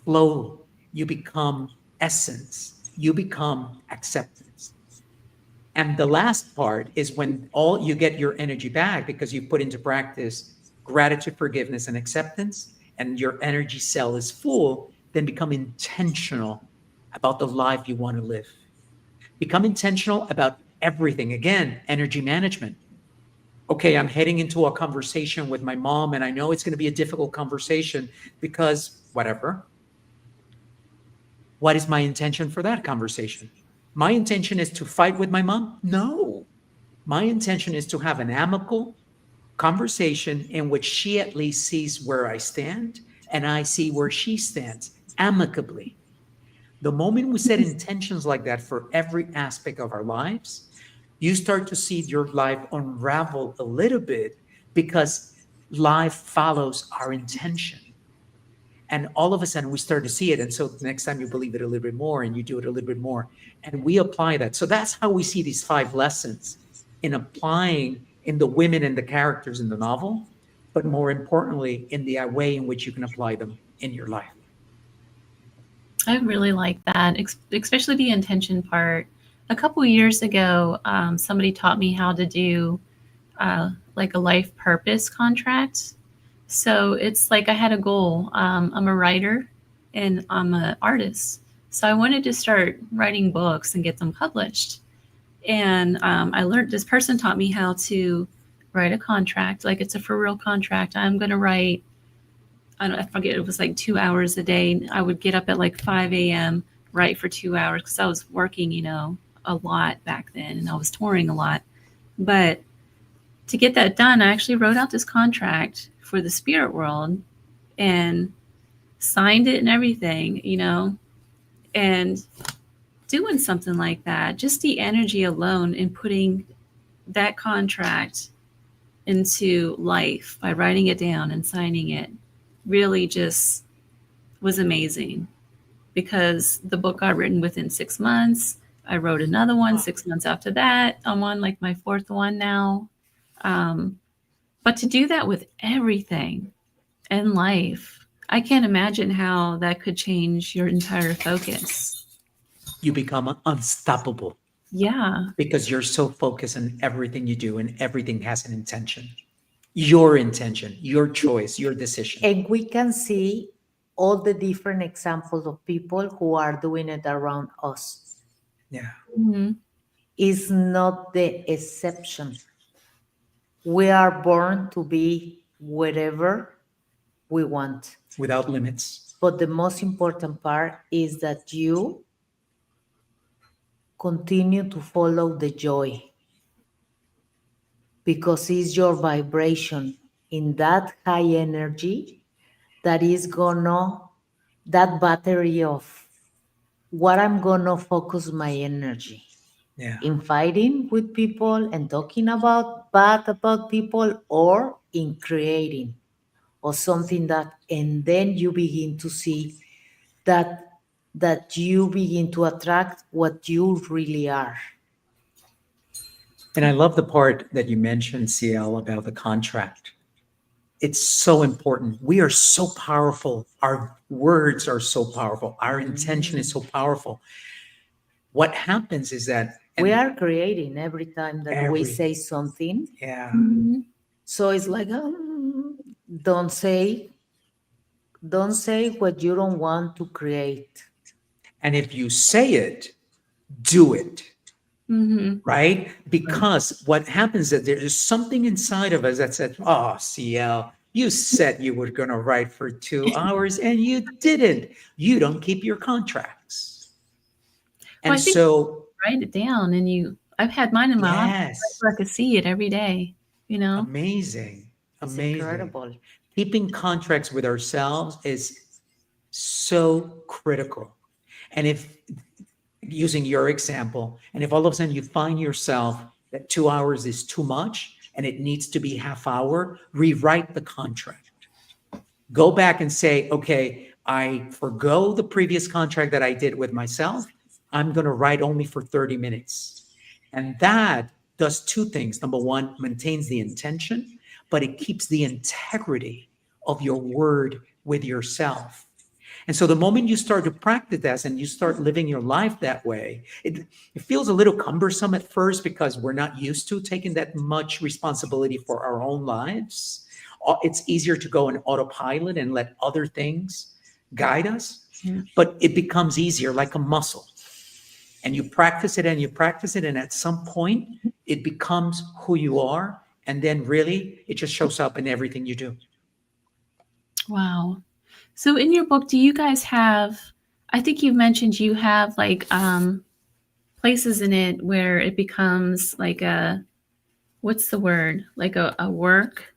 flow. You become essence. You become acceptance. And the last part is when all you get your energy back because you put into practice gratitude, forgiveness, and acceptance, and your energy cell is full, then become intentional about the life you want to live. Become intentional about everything. Again, energy management. Okay, I'm heading into a conversation with my mom, and I know it's going to be a difficult conversation because whatever. What is my intention for that conversation? My intention is to fight with my mom? No. My intention is to have an amicable conversation in which she at least sees where I stand and I see where she stands amicably. The moment we set intentions like that for every aspect of our lives, you start to see your life unravel a little bit because life follows our intention. And all of a sudden we start to see it. And so the next time you believe it a little bit more and you do it a little bit more. And we apply that. So that's how we see these 5 lessons in applying in the women and the characters in the novel, but more importantly, in the way in which you can apply them in your life. I really like that, especially the intention part. A couple of years ago, somebody taught me how to do like a life purpose contract. So it's like I had a goal. I'm a writer and I'm an artist. So I wanted to start writing books and get them published. And I learned, this person taught me how to write a contract, like it's a for real contract. I'm going to write, I forget, it was like 2 hours a day. I would get up at like 5 a.m., write for 2 hours because I was working, a lot back then and I was touring a lot. But to get that done, I actually wrote out this contract for the spirit world and signed it and everything, and doing something like that, just the energy alone and putting that contract into life by writing it down and signing it really just was amazing, because the book got written within 6 months. I wrote another one 6 months after that. I'm on like my 4th one now. But to do that with everything in life, I can't imagine how that could change your entire focus. You become unstoppable. Yeah. Because you're so focused on everything you do and everything has an intention. Your intention, your choice, your decision. And we can see all the different examples of people who are doing it around us. Yeah. Mm-hmm. It's not the exception. We are born to be wherever we want. Without limits. But the most important part is that you continue to follow the joy, because it's your vibration in that high energy that is that battery of what I'm gonna focus my energy. Yeah. In fighting with people and talking bad about people, or in creating or something and then you begin to see that you begin to attract what you really are. And I love the part that you mentioned, CL, about the contract. It's so important. We are so powerful. Our words are so powerful. Our intention is so powerful. What happens is that We And are creating every time that we every, say something. yeah. Mhm. So it's like, don't say, don't say what you don't want to create. And if you say it, do it. Mhm. Right? Right. Because what happens is there's something inside of us that said, oh, CL, you said you were going to write for 2 hours and you didn't. You don't keep your contracts. Well, And I think so, write it down, and I've had mine in my office yes, so I could see it every day, you know? amazing, It's amazing. incredible. Keeping contracts with ourselves is so critical. And if using your example, and if all of a sudden you find yourself that 2 hours is too much and it needs to be half hour, rewrite the contract. Go back and say, okay, I forgo the previous contract that I did with myself. I'm going to write only for 30 minutes. And that does two things. Number one, maintains the intention, but it keeps the integrity of your word with yourself. And so the moment you start to practice that and you start living your life that way, it feels a little cumbersome at first because we're not used to taking that much responsibility for our own lives. It's easier to go on autopilot and let other things guide us, Mhm. but it becomes easier like a muscle. And you practice it and you practice it, and at some point, it becomes who you are. And then really, it just shows up in everything you do. Wow. So in your book, do you guys have, I think you mentioned you have like places in it where it becomes like what's the word? Like a work,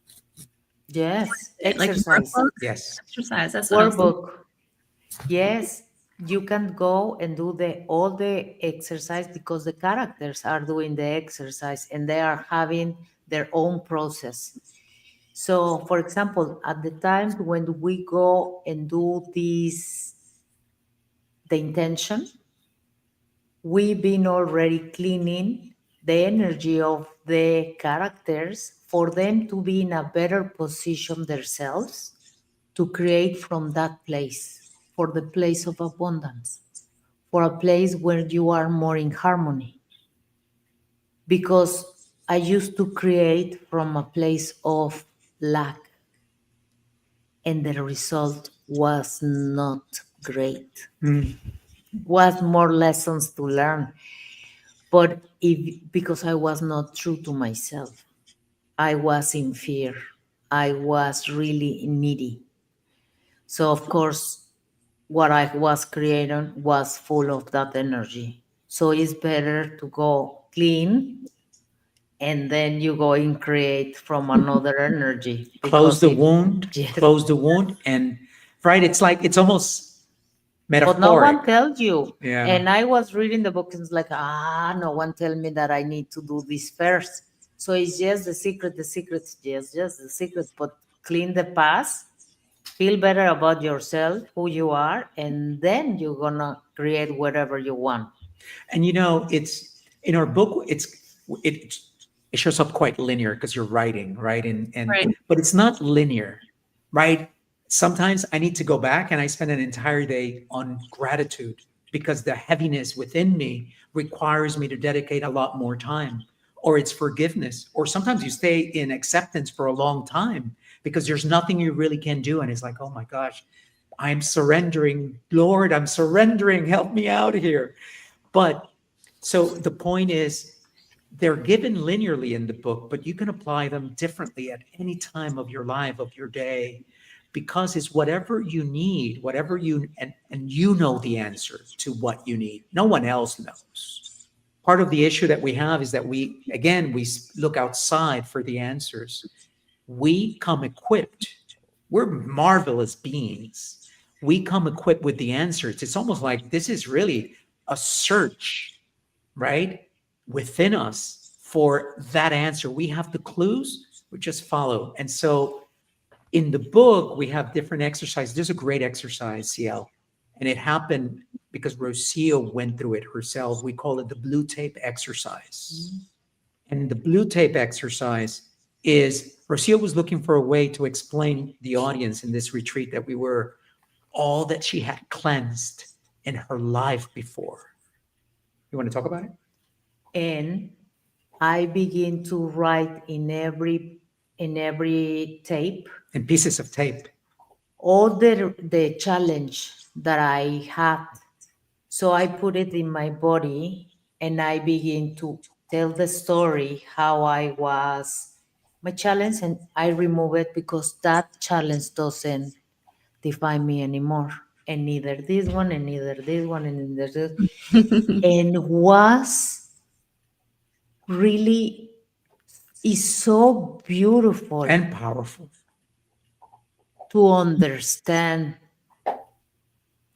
Yes, like a exercise, workbook? Yes. Exercise. That's what I was thinking. workbook. Yes, you can go and do all the exercise because the characters are doing the exercise and they are having their own process. So, for example, at the time when we go and do this, the intention, we've been already cleaning the energy of the characters for them to be in a better position themselves to create from that place, for the place of abundance, for a place where you are more in harmony. Because I used to create from a place of lack, and the result was not great. Mm. Was more lessons to learn, but because I was not true to myself, I was in fear. I was really needy. So of course, what I was creating was full of that energy. So it's better to go clean and then you go and create from another energy Close because the if wound, yes, close the wound. And right, it's like, it's almost but no metaphoric. one tells you. Yeah. And I was reading the book and it's like, no one tell me that I need to do this first. So it's just the secret, yes, just the secret, but clean the past, feel better about yourself, who you are, and then you're gonna create whatever you want. And it's in our book, it it shows up quite linear because you're writing, right? And Right. but it's not linear, right? Sometimes I need to go back and I spend an entire day on gratitude because the heaviness within me requires me to dedicate a lot more time. Or it's forgiveness. Or sometimes you stay in acceptance for a long time because there's nothing you really can do. And it's like, oh my gosh, I'm surrendering. Lord, I'm surrendering. Help me out here. But so the point is, they're given linearly in the book, but you can apply them differently at any time of your life, of your day, because it's whatever you need, whatever and you know the answer to what you need. No one else knows. Part of the issue that we have is that we look outside for the answers. We come equipped. We're marvelous beings. We come equipped with the answers. It's almost like this is really a search, right, within us for that answer. We have the clues, we just follow. And so in the book, we have different exercises. There's a great exercise, CL, and it happened because Rocio went through it herself. We call it the blue tape exercise. And the blue tape exercise is Rocio was looking for a way to explain the audience in this retreat that we were all that she had cleansed in her life before. You want to talk about it? and I begin to write in every tape And pieces of tape. all the challenge that I had. So I put it in my body and I begin to tell the story how I was my challenge, and I remove it because that challenge doesn't define me anymore. And neither this one, and neither this one, and neither this. And was really is so beautiful And powerful. to understand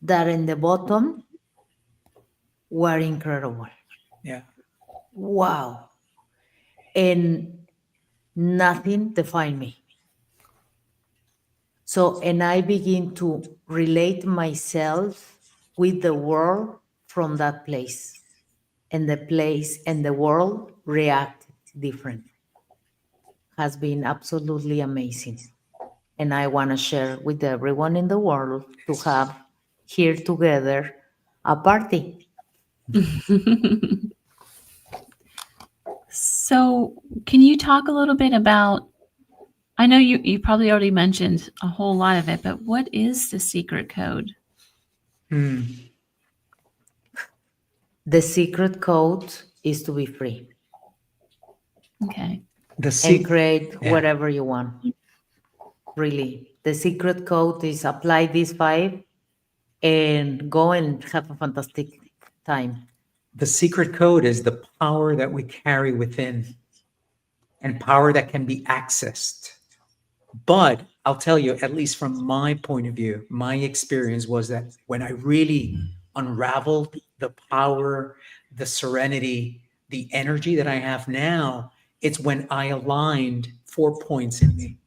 that in the bottom were incredible. Yeah. Wow. And nothing defined me. So, and I begin to relate myself with the world from that place. And the place and the world react different. Has been absolutely amazing. And I want to share with everyone in the world to have here together a party. So, can you talk a little bit about? I know you probably already mentioned a whole lot of it, but what is the secret code? Hmm. The secret code is to be free Okay. The and secret. create Yeah. whatever you want. Really. The secret code is apply these 5 and go and have a fantastic time. The secret code is the power that we carry within and power that can be accessed. But I'll tell you, at least from my point of view, my experience was that when I really unraveled the power, the serenity, the energy that I have now, it's when I aligned 4 points in me: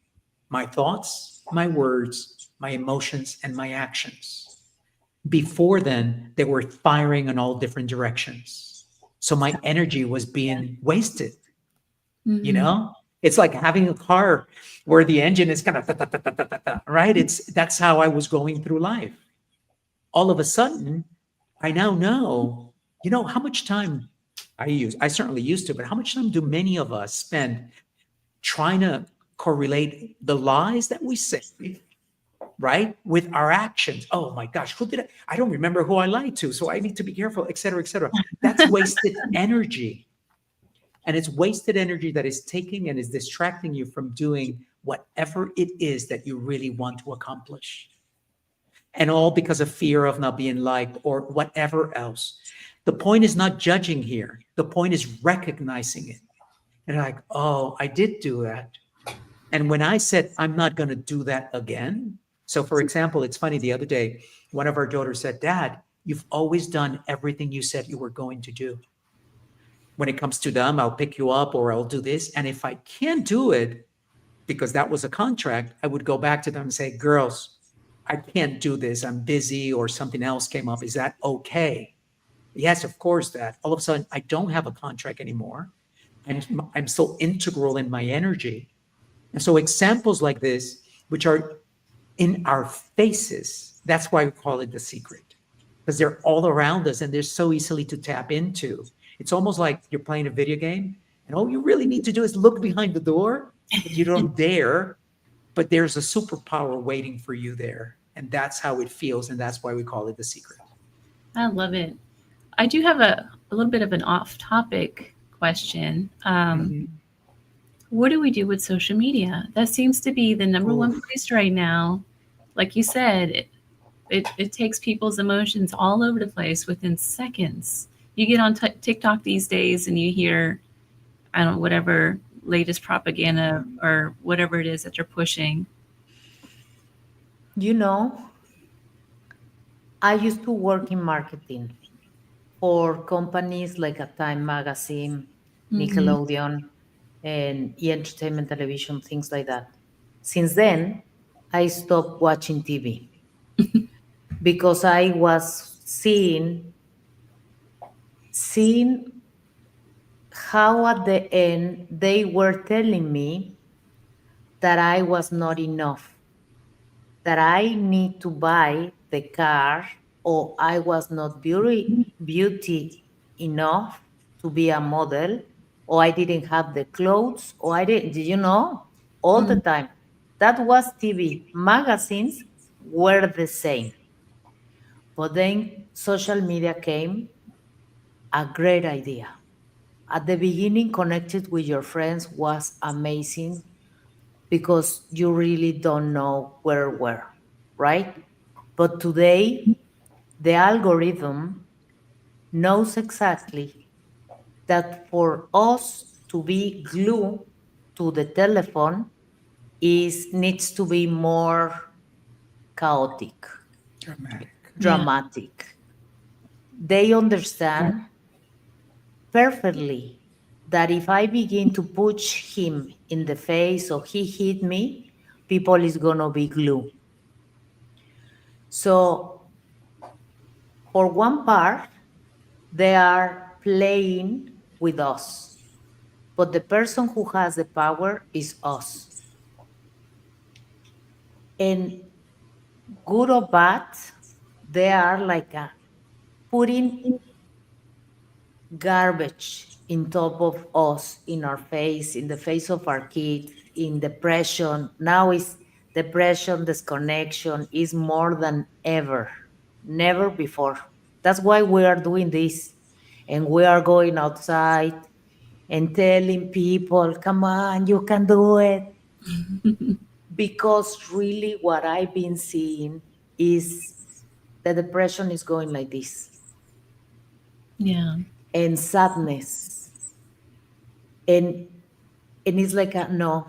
my thoughts, my words, my emotions, and my actions. Before then, they were firing in all different directions. So my energy was being wasted. You Mhm. know, it's like having a car where the engine is kind of right. That's how I was going through life. All of a sudden, I now know, how much time I certainly used to, but how much time do many of us spend trying to correlate the lies that we say, right, with our actions? Oh my gosh, who did I don't remember who I lied to, so I need to be careful, et cetera, et cetera. That's wasted energy. And it's wasted energy that is taking and is distracting you from doing whatever it is that you really want to accomplish. And all because of fear of not being liked or whatever else. The point is not judging here. The point is recognizing it. And like, oh, I did do that. And when I said, I'm not going to do that again. So, for example, it's funny, the other day, one of our daughters said, Dad, you've always done everything you said you were going to do. When it comes to them, I'll pick you up or I'll do this. And if I can't do it, because that was a contract, I would go back to them and say, girls, I can't do this. I'm busy or something else came up. Is that okay? Yes, of course, Dad. All of a sudden, I don't have a contract anymore. I'm so integral in my energy. And so examples like this, which are in our faces, that's why we call it the secret, because they're all around us and they're so easily to tap into. It's almost like you're playing a video game and all you really need to do is look behind the door, but you don't dare, but there's a superpower waiting for you there. And that's how it feels. And that's why we call it the secret. I love it. I do have a little bit of an off-topic question. Mhm. What do we do with social media? That seems to be the number one Oof. place right now. Like you said, it takes people's emotions all over the place within seconds. You get on TikTok these days and you hear, I don't know, whatever latest propaganda or whatever it is that they're pushing. You know, I used to work in marketing for companies like a Time Magazine, Mm-hmm. Nickelodeon, and Entertainment Television, things like that. Since then, I stopped watching TV because I was seeing how at the end they were telling me that I was not enough, that I need to buy the car, or I was not beauty enough to be a model, or I didn't have the clothes, or I didn't, all the Mm. time. That was TV. Magazines were the same. But then social media came, a great idea. At the beginning, connected with your friends was amazing because you really don't know where, right? But today, the algorithm knows exactly that for us to be glued to the telephone is needs to be more chaotic, Dramatic. Yeah. dramatic. They understand perfectly that if I begin to push him in the face or he hit me, people is gonna be glued. So for one part, they are playing with us, but the person who has the power is us. And good or bad, they are like putting garbage in top of us, in our face, in the face of our kids, in depression. Now is depression, disconnection is more than ever, never before. That's why we are doing this. And we are going outside and telling people, come on, you can do it. Because really what I've been seeing is the depression is going like this, Yeah. and sadness, and it's like no,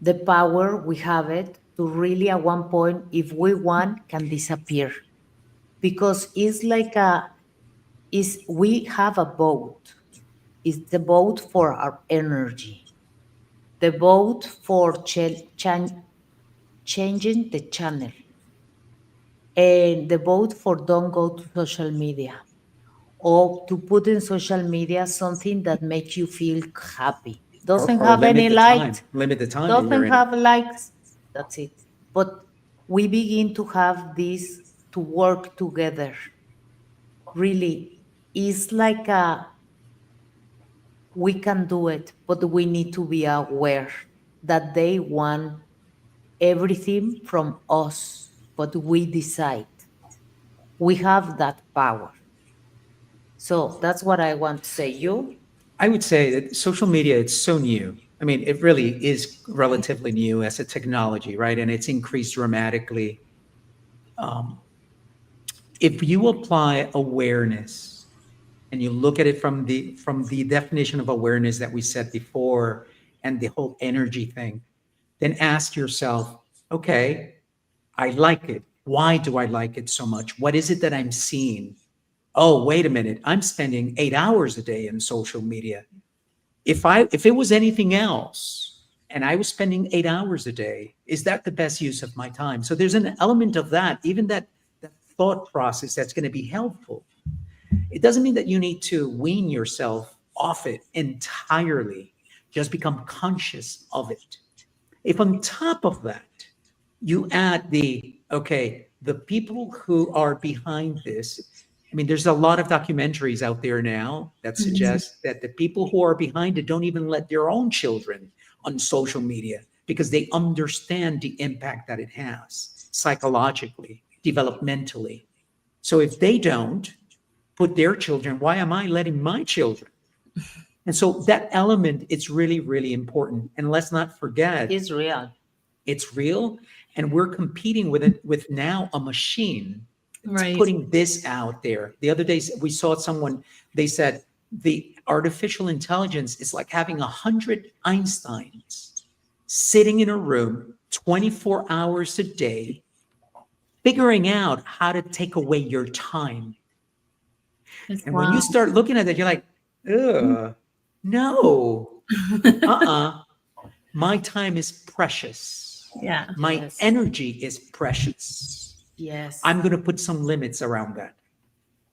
the power we have it to really at one point, if we want, can disappear, because it's like is we have a boat. It's the boat for our energy, the boat for changing the channel, and the boat for don't go to social media, or to put in social media something that makes you feel happy. Doesn't Or have any light, limit the time that you're doesn't in it. have likes. That's it. But we begin to have this to work together. Really, it's like we can do it, but we need to be aware that they want everything from us, but we decide. We have that power. So that's what I want to say. You? I would say that social media, it's so new. I mean, it really is relatively new as a technology, right? And it's increased dramatically. Um, if you apply awareness and you look at it from the definition of awareness that we said before, and the whole energy thing, then ask yourself, okay, I like it. Why do I like it so much? What is it that I'm seeing? Oh, wait a minute. I'm spending 8 hours a day in social media. If it was anything else and I was spending 8 hours a day, is that the best use of my time? So there's an element of that, even that thought process that's going to be helpful. It doesn't mean that you need to wean yourself off it entirely. Just become conscious of it. If on top of that, you add the people who are behind this. I mean, there's a lot of documentaries out there now that Mhm. suggest that the people who are behind it don't even let their own children on social media because they understand the impact that it has psychologically, developmentally. So if they don't put their children, why am I letting my children? And so that element, it's really, really important. And let's not forget, It's real. it's real, and we're competing with it with now a machine. It's Right. putting this out there. The other day we saw someone, they said the artificial intelligence is like having 100 Einsteins sitting in a room 24 hours a day, figuring out how to take away your time. It's And when you wild. start looking at that, you're like, ugh, no, uh-uh. My time is precious. Yeah. My Yes. energy is precious. Yes. I'm going to put some limits around that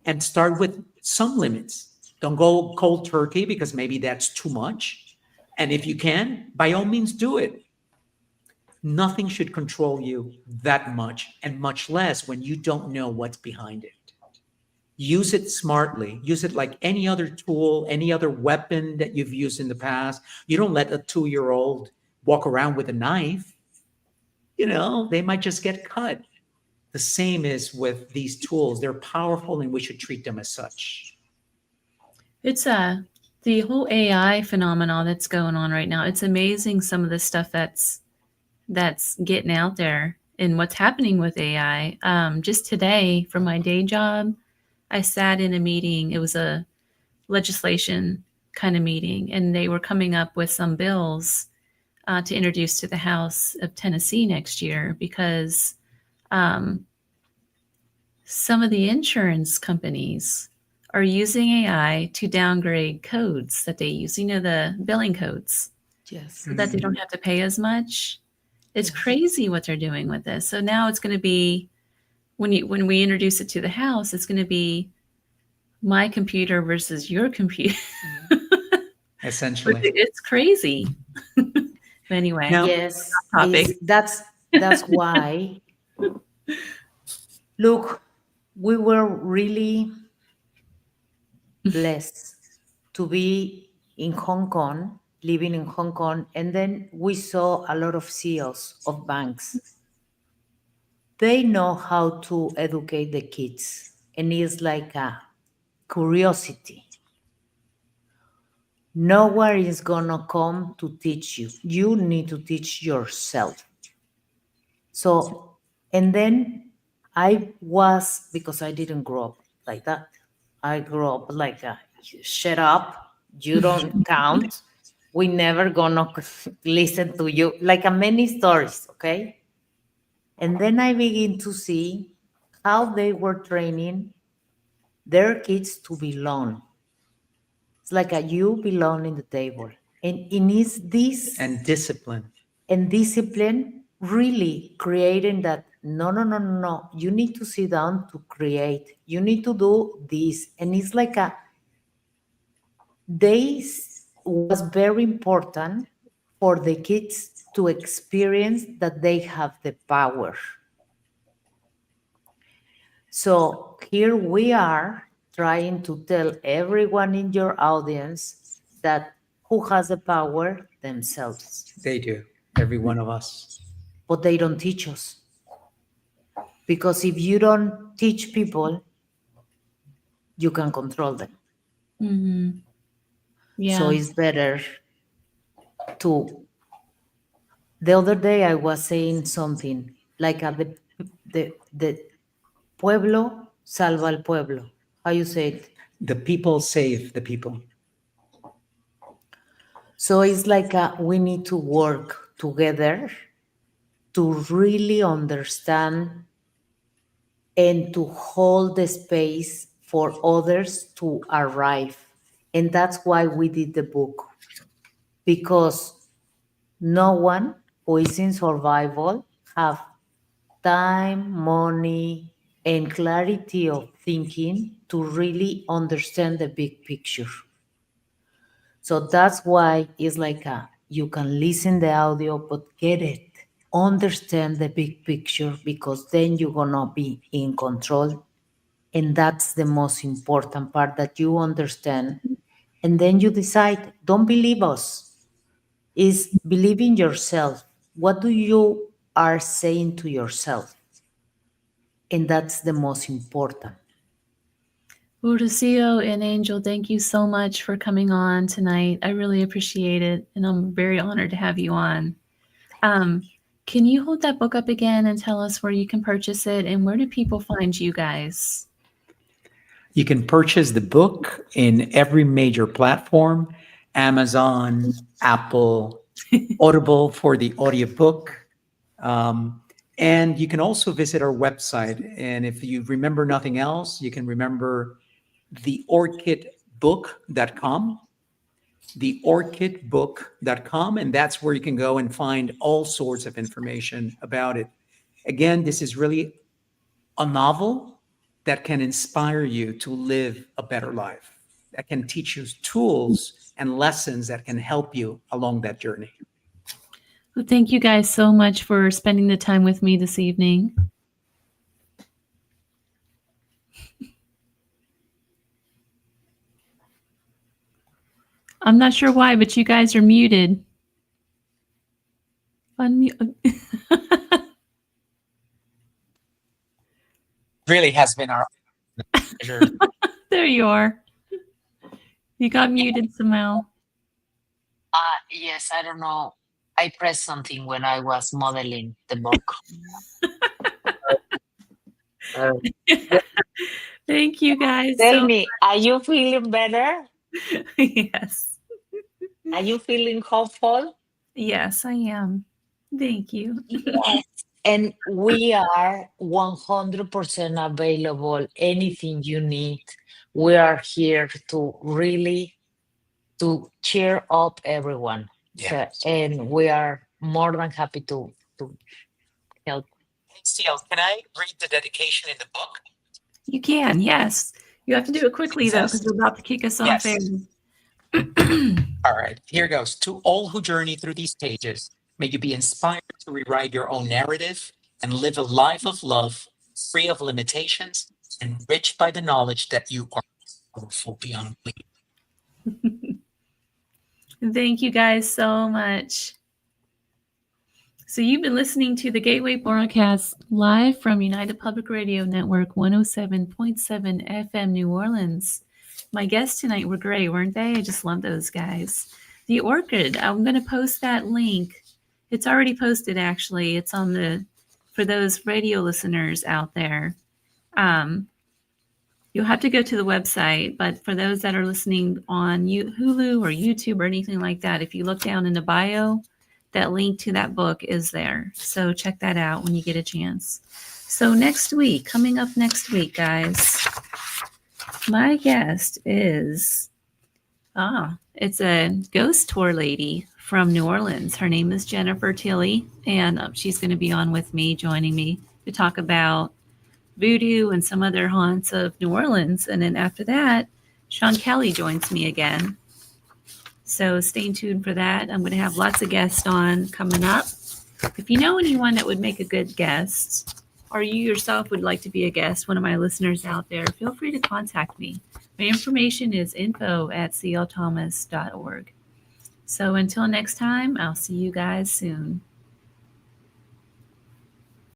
and start with some limits. Don't go cold turkey because maybe that's too much. And if you can, by all means, do it. Nothing should control you that much, and much less when you don't know what's behind it. use it smartly. Use it like any other tool, any other weapon that you've used in the past. You don't let a 2-year-old walk around with a knife. They might just get cut. The same is with these tools. They're powerful and we should treat them as such. It's the whole AI phenomenon that's going on right now. It's amazing some of the stuff that's getting out there and what's happening with AI. Just today, for my day job, I sat in a meeting. It was a legislation kind of meeting, and they were coming up with some bills to introduce to the House of Tennessee next year because some of the insurance companies are using AI to downgrade codes that they use, the billing codes, Yes. so that they don't have to pay as much. It's crazy what they're doing with this. So now it's going to be, when we introduce it to the House, it's going to be my computer versus your computer. Essentially. It's crazy. Anyway. Now- Yes, topic. that's why. Look, we were really blessed to be in Hong Kong, living in Hong Kong, and then we saw a lot of CEOs of banks. They know how to educate the kids, and it's like a curiosity. No one is gonna come to teach you. You need to teach yourself. So, and then because I didn't grow up like that. I grew up like shut up, you don't count. We never gonna listen to you, like many stories, okay? And then I begin to see how they were training their kids to belong. It's like you belong in the table. And it is this And discipline. and discipline really creating that no, you need to sit down to create, you need to do this. And it's like this was very important for the kids to experience that they have the power. So here we are trying to tell everyone in your audience that who has the power? Themselves. They do. Every one of us. But they don't teach us. Because if you don't teach people, you can control them. Mm-hmm. Yeah. So it's better to. The other day I was saying something like the pueblo salva al pueblo. How you say it? The people save the people. So it's like we need to work together to really understand and to hold the space for others to arrive. And that's why we did the book. Because no one who is in survival have time, money, and clarity of thinking to really understand the big picture. So that's why it's like you can listen the audio, but get it. Understand the big picture, because then you're gonna be in control. And that's the most important part, that you understand. And then you decide, don't believe us. Is believe in yourself. What do you are saying to yourself? And that's the most important. Well, Rocio and Angel, thank you so much for coming on tonight. I really appreciate it, and I'm very honored to have you on. Can you hold that book up again and tell us where you can purchase it, and where do people find you guys? You can purchase the book in every major platform: Amazon, Apple, Audible for the audiobook. And you can also visit our website. And if you remember nothing else, you can remember theorchidbook.com, theorchidbook.com. And that's where you can go and find all sorts of information about it. Again, this is really a novel that can inspire you to live a better life, that can teach you tools and lessons that can help you along that journey. Well, thank you guys so much for spending the time with me this evening. I'm not sure why, but you guys are muted. Unmute. Really has been our pleasure. There you are. You got muted somehow. Yes, I don't know. I pressed something when I was modeling the book. Thank you guys. Tell me, are you feeling better? Yes. Are you feeling hopeful? Yes, I am. Thank you. Yes. And we are 100% available. Anything you need, we are here to really to cheer up everyone. Yeah. And we are more than happy to help. Hey, Seal, can I read the dedication in the book? You can, yes. You have to do it quickly though, because you're about to kick us off. Yes. All right, here goes. To all who journey through these pages, may you be inspired to rewrite your own narrative and live a life of love, free of limitations, enriched by the knowledge that you are powerful beyond belief. Thank you guys so much. So you've been listening to the Gateway broadcast live from United Public Radio Network 107.7 FM New Orleans. My guests tonight were great, weren't they? I just love those guys. The Orchid, I'm going to post that link. It's already posted, actually. It's on the, for those radio listeners out there. You'll have to go to the website, but for those that are listening on Hulu or YouTube or anything like that, if you look down in the bio, that link to that book is there. So check that out when you get a chance. So next week, coming up next week, guys, my guest is, it's a ghost tour lady from New Orleans. Her name is Jennifer Tilley, and she's going to be on with me, joining me to talk about voodoo and some other haunts of New Orleans. And then after that, Sean Kelly joins me again. So stay tuned for that. I'm going to have lots of guests on coming up. If you know anyone that would make a good guest, or you yourself would like to be a guest, one of my listeners out there, feel free to contact me. My information is info@clthomas.org. So until next time, I'll see you guys soon.